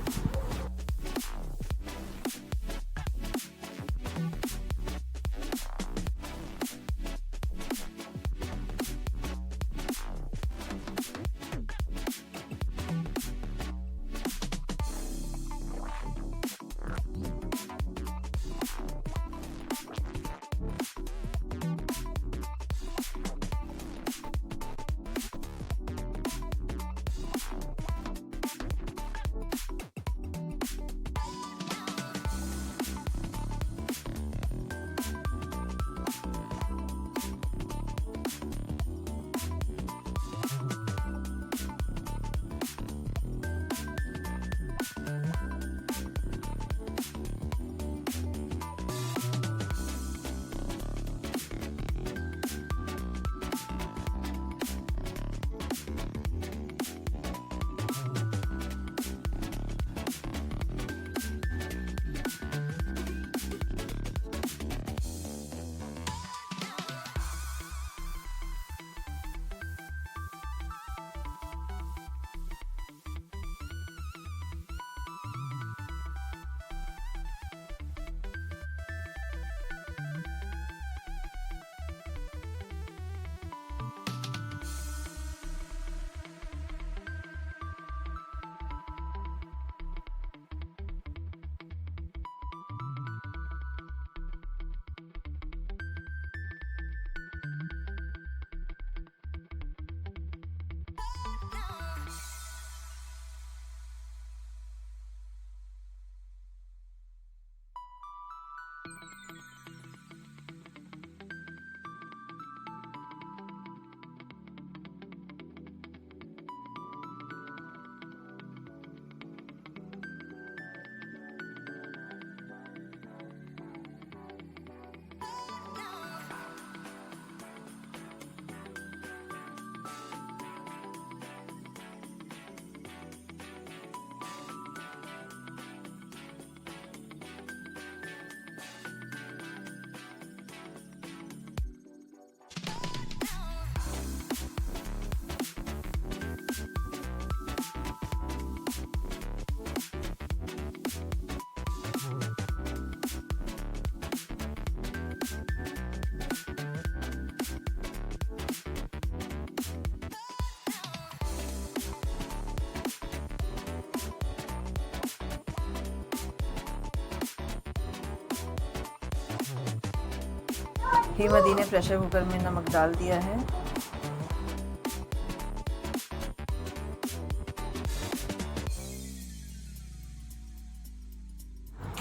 A: हिमादी ने प्रेशर कुकर में नमक डाल दिया है।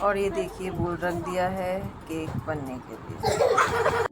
A: और ये देखिए बोल रख दिया है केक बनने के लिए।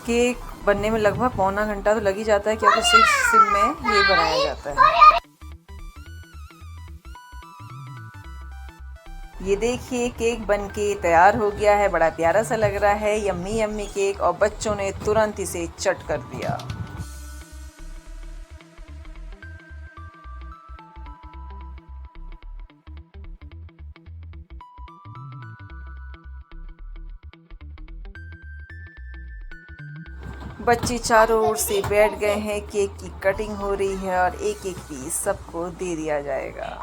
A: केक बनने में लगभग पौना घंटा तो लग ही जाता है, क्योंकि 6 सिम में ये बनाया जाता है। ये देखिए केक बनके तैयार हो गया है, बड़ा प्यारा सा लग रहा है। यम्मी यम्मी केक, और बच्चों ने तुरंत इसे चट कर दिया। बच्चे चारों ओर से बैठ गए हैं, केक की कटिंग हो रही है और एक एक पीस सबको दे दिया जाएगा।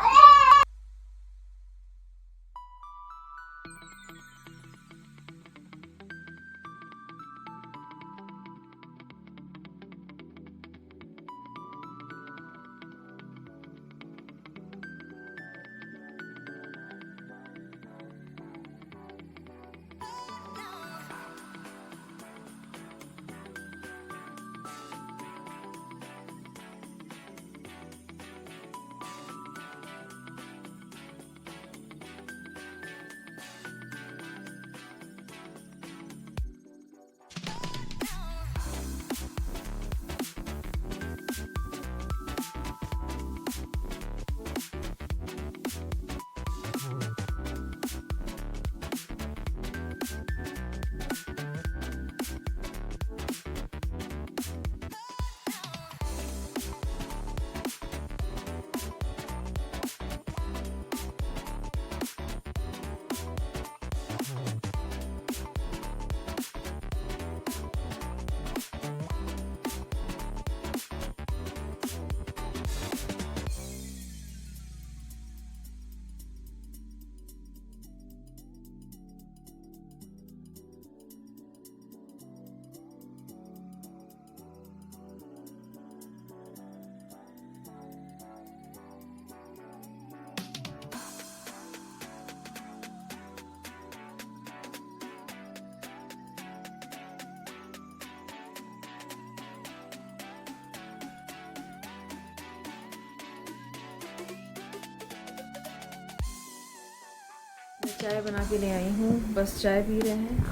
A: मैं चाय बना के ले आई हूँ, बस चाय पी रहे हैं।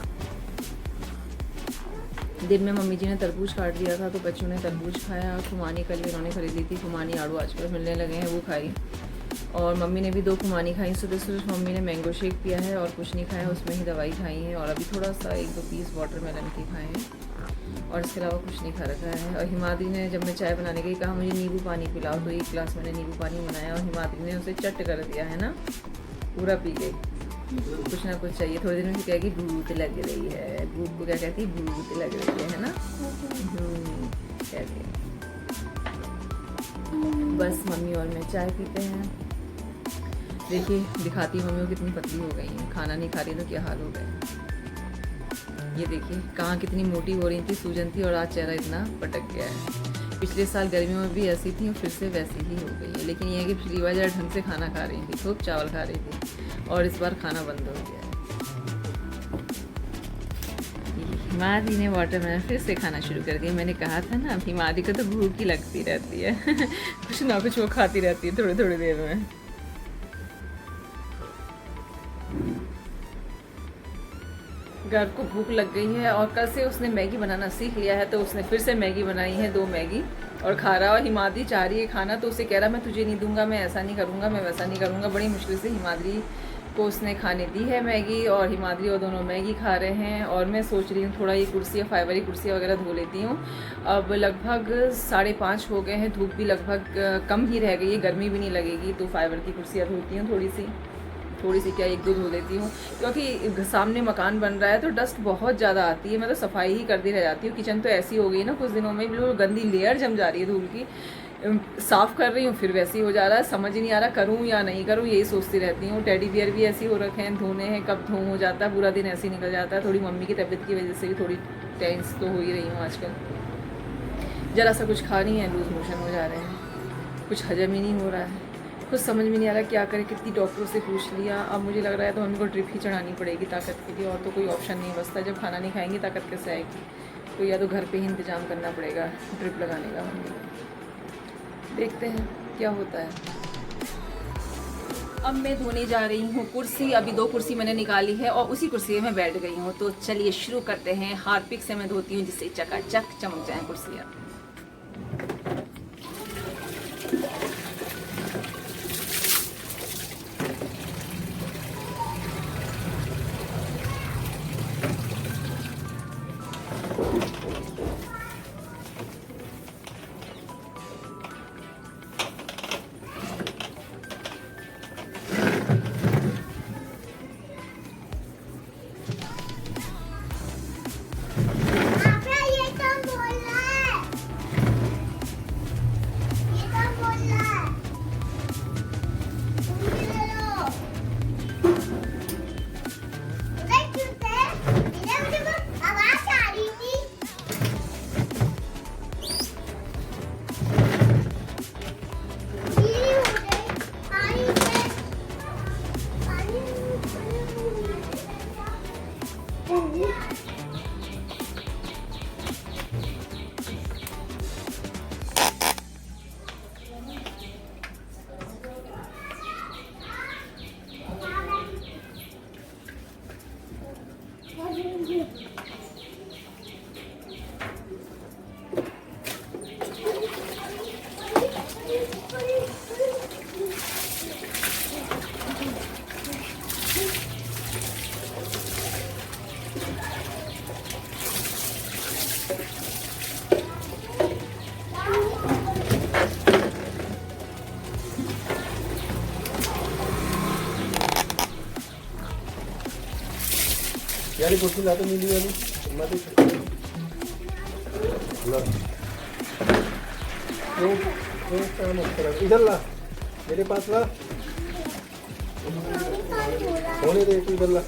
A: दिन में मम्मी जी ने तरबूज काट दिया था तो बच्चों ने तरबूज खाया। खुमानी कल इन्होंने खरीद ली थी, खुमानी आड़ू आजकल मिलने लगे हैं, वो खाई। और मम्मी ने भी 2 खुमानी खाई। सुबह सुबह मम्मी ने मैंगो शेक पिया है और कुछ नहीं खाया, उसमें ही दवाई खाई है। और अभी थोड़ा सा 1-2 पीस वाटरमेलन के खाए हैं और इसके अलावा कुछ नहीं खा रखा है। और हिमाद्री ने जब मैं चाय बनाने गई कहा मुझे नींबू पानी पिलाओ, तो 1 गिलास मैंने नींबू पानी बनाया और हिमाद्री ने उसे चट कर दिया है ना, पूरा पी गई। कुछ ना कुछ चाहिए, थोड़ी देर में कहेगी भूख लग रही है। भूख को क्या कहती है? भूख लग रही है ना, कहती है। बस मम्मी और मैं चाय पीते हैं। देखिए दिखाती हूँ मम्मी वो कितनी पतली हो गई हैं, खाना नहीं खा रही तो क्या हाल हो गया। ये देखिए कहाँ कितनी मोटी हो रही थी, सूजन थी, और आज चेहरा इतना पटक गया है। पिछले साल गर्मियों में भी ऐसी थी और फिर से वैसी ही हो गई है। लेकिन ये है कि पिछली बार ज़रा ढंग से खाना खा रही थी, खूब चावल खा रही थी, और इस बार खाना बंद हो गया है। हिमादी ने वाटरमेलन फिर से खाना शुरू कर दिया। मैंने कहा था ना हिमादी को तो भूख ही लगती रहती है कुछ ना कुछ वो खाती रहती है थोड़ी थोड़ी देर में। घर को भूख लग गई है और कल से उसने मैगी बनाना सीख लिया है, तो उसने फिर से मैगी बनाई है, 2 मैगी, और खा रहा है। और हिमाद्री चाह रही है खाना, तो उसे कह रहा मैं तुझे नहीं दूंगा, मैं ऐसा नहीं करूँगा, मैं वैसा नहीं करूँगा। बड़ी मुश्किल से हिमाद्री को उसने खाने दी है मैगी, और हिमाद्री और दोनों मैगी खा रहे हैं। और मैं सोच रही हूँ थोड़ा ये कुर्सियाँ, फाइबर की कुर्सियाँ वगैरह धो लेती हूँ। अब लगभग 5:30 हो गए हैं, धूप भी लगभग कम ही रह गई है, गर्मी भी नहीं लगेगी, तो फाइबर की कुर्सियाँ धोती हूँ थोड़ी सी क्या 1-2 धो लेती हूँ, क्योंकि सामने मकान बन रहा है तो डस्ट बहुत ज़्यादा आती है। मैं तो सफाई ही करती रह जाती हूँ। किचन तो ऐसी हो गई ना कुछ दिनों में, बिल्कुल गंदी लेयर जम जा रही है धूल की। साफ़ कर रही हूँ फिर वैसे ही हो जा रहा है, समझ ही नहीं आ रहा करूँ या नहीं करूँ, यही सोचती रहती हूँ। टेडी बियर भी ऐसी हो रखे हैं, धोने हैं, कब धो हो जाता है, पूरा दिन ऐसे ही निकल जाता है। थोड़ी मम्मी की तबीयत की वजह से भी थोड़ी टेंस तो हो ही रही हूँ आजकल। ज़रा सा कुछ खा रही हैं, लूज़ मोशन हो जा रहे हैं, कुछ हजम ही नहीं हो रहा है, कुछ समझ में नहीं आ रहा क्या करें। कितनी डॉक्टरों से पूछ लिया, अब मुझे लग रहा है तो मम्मी को ड्रिप ही चढ़ानी पड़ेगी ताकत के लिए, और तो कोई ऑप्शन नहीं बचता। जब खाना नहीं खाएंगी ताकत कैसे आएगी, तो या तो घर पे ही इंतज़ाम करना पड़ेगा ड्रिप लगाने का मम्मी को। देखते हैं क्या होता है। अब मैं धोने जा रही हूँ कुर्सी। अभी 2 कुर्सी मैंने निकाली है और उसी कुर्सी में बैठ गई हूँ। तो चलिए शुरू करते हैं। हार्पिक से मैं धोती हूँ जिससे चकाचक चमक जाए कुर्सियाँ।
C: यार कुर्सी ला तो मिली वाली इधर ला, मेरे पास ला, होने दे तू, इधर ला।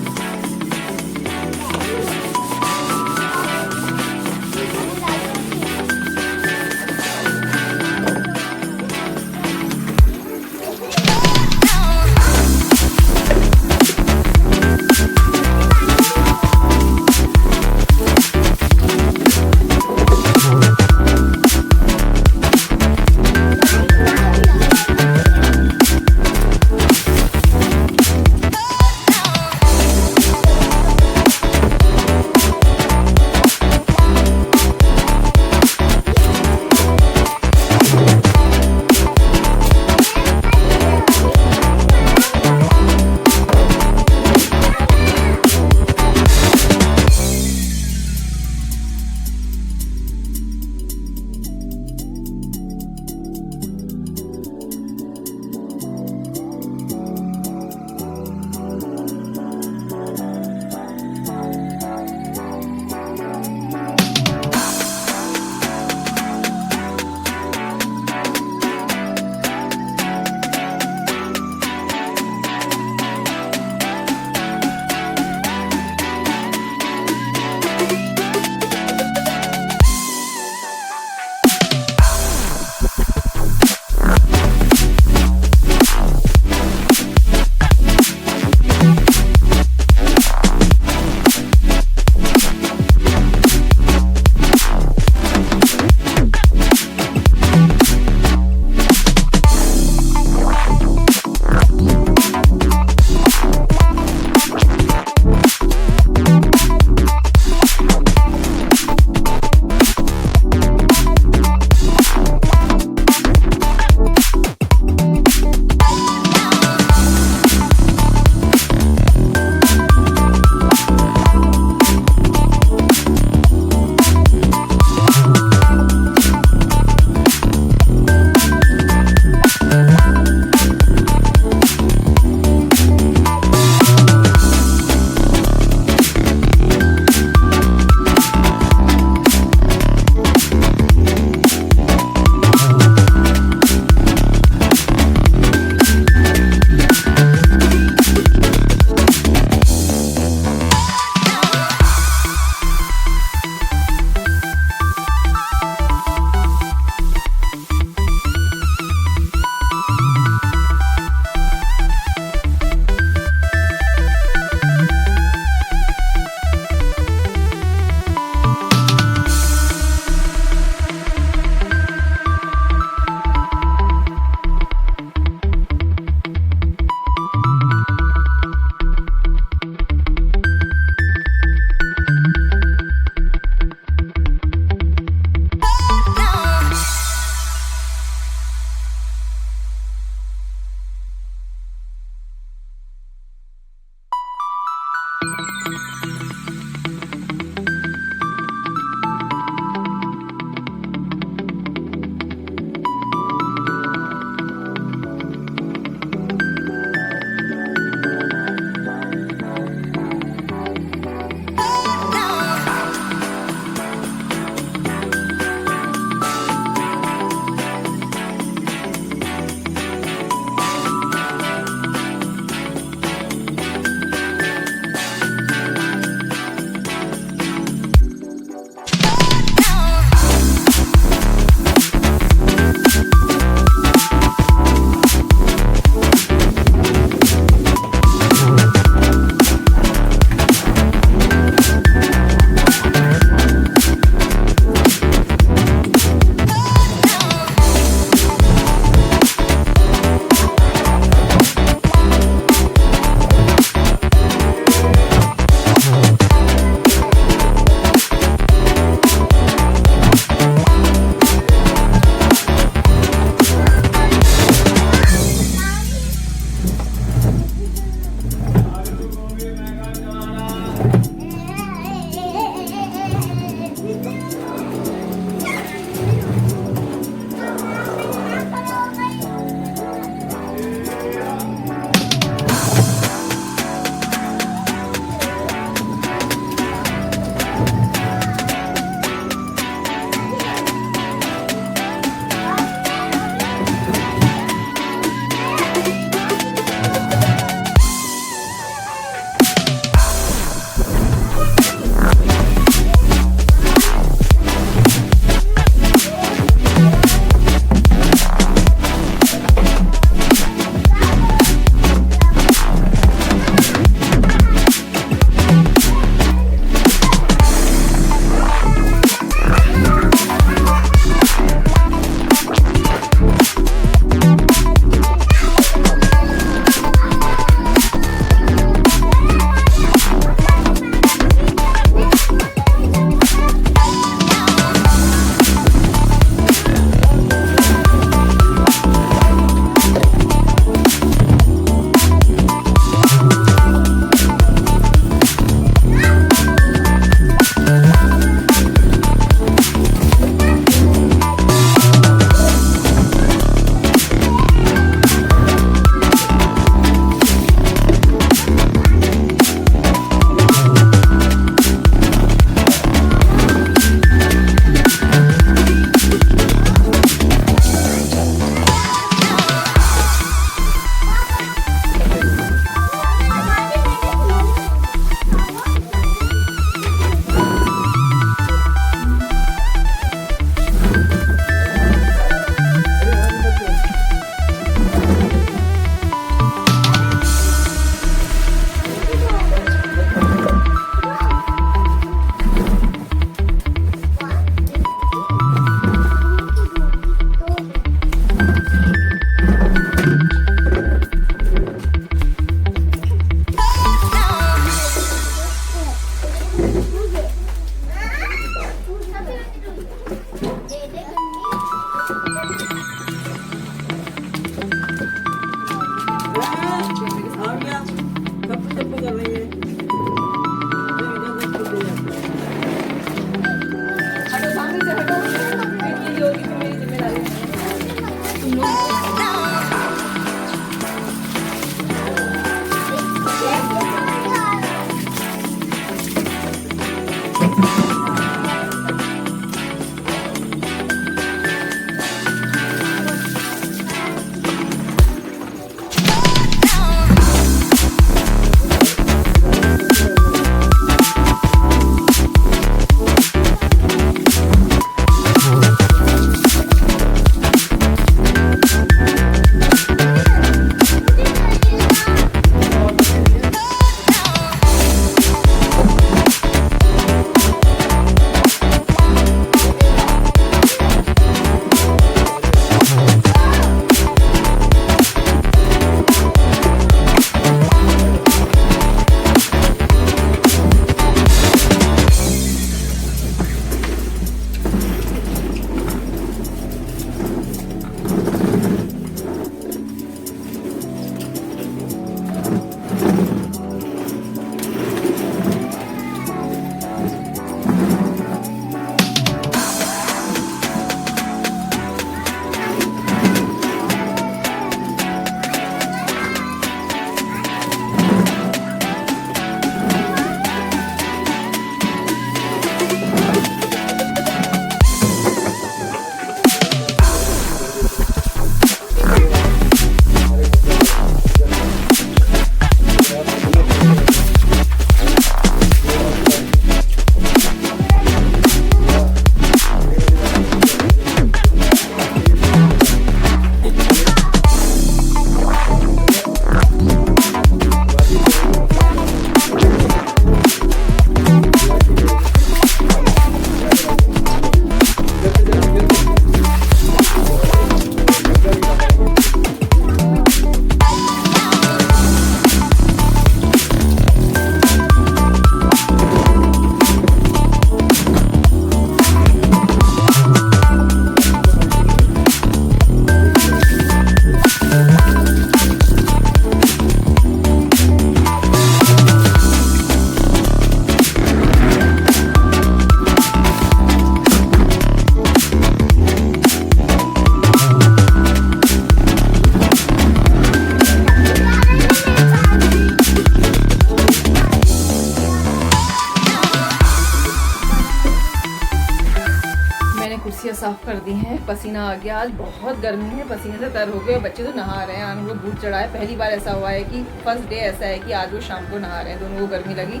A: कुर्सियाँ साफ कर दी हैं। पसीना आ गया, आज बहुत गर्मी है, पसीने से तर हो गए। बच्चे तो नहा रहे हैं, आनू को भूत चढ़ा है। पहली बार ऐसा हुआ है कि फर्स्ट डे ऐसा है कि आज वो शाम को नहा रहे हैं, दोनों को गर्मी लगी।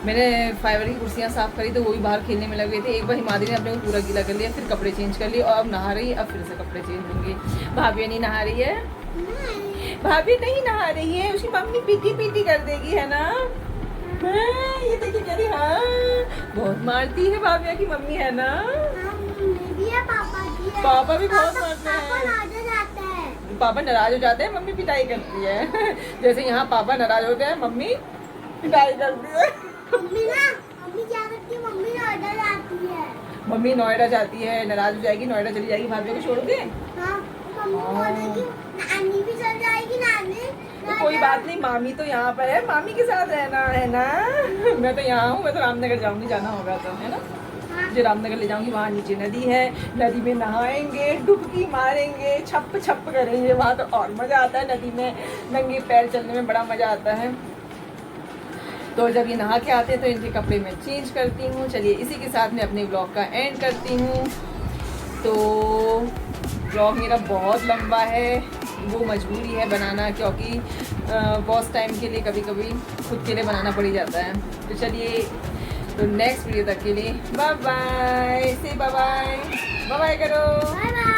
A: मैंने फाइबर की कुर्सियाँ साफ़ करी तो वो भी बाहर खेलने में लगे थे। एक बार हिमाद्री ने अपने को पूरा गीला कर लिया, फिर कपड़े चेंज कर लिए और अब नहा रही है। अब फिर से कपड़े चेंज होंगे। भाभी नहीं नहा रही है, भाभी नहीं नहा रही है, उसकी मम्मी पीटी पीटी कर देगी, है ना। ये देखिए कह रही, हाँ बहुत मारती है भाभी की मम्मी, है ना। पापा भी बहुत मारते हैं। पापा नाराज हो जाते हैं, मम्मी पिटाई करती है। जैसे यहाँ पापा नाराज होते हैं, मम्मी पिटाई करती है।
B: मम्मी क्या करती है? मम्मी नोएडा जाती है।
A: मम्मी नोएडा जाती है, नाराज हो जाएगी, नोएडा चली जाएगी, भाभी को छोड़ के।
B: हाँ, मम्मी नानी भी चल जाएगी। नानी
A: तो कोई बात नहीं, मामी तो यहाँ पर है, मामी के साथ रहना है ना। मैं तो यहाँ हूँ, मैं तो रामनगर जाऊँगी, जाना होगा तो, है ना। जो रामनगर ले जाऊंगी, वहाँ नीचे नदी है, नदी में नहाएंगे, डुबकी मारेंगे, छप छप करेंगे। वहाँ तो और मज़ा आता है, नदी में नंगे पैर चलने में बड़ा मज़ा आता है। तो जब ये नहा के आते हैं तो इनके कपड़े मैं चेंज करती हूँ। चलिए इसी के साथ मैं अपने ब्लॉग का एंड करती हूँ। तो ब्लॉग मेरा बहुत लंबा है, वो मजबूरी है बनाना, क्योंकि बॉस टाइम के लिए कभी कभी खुद के लिए बनाना पड़ जाता है। तो चलिए, तो नेक्स्ट वीडियो तक के लिए बाय बाय, से बाय बाय, बाय बाय करो।
B: Bye bye.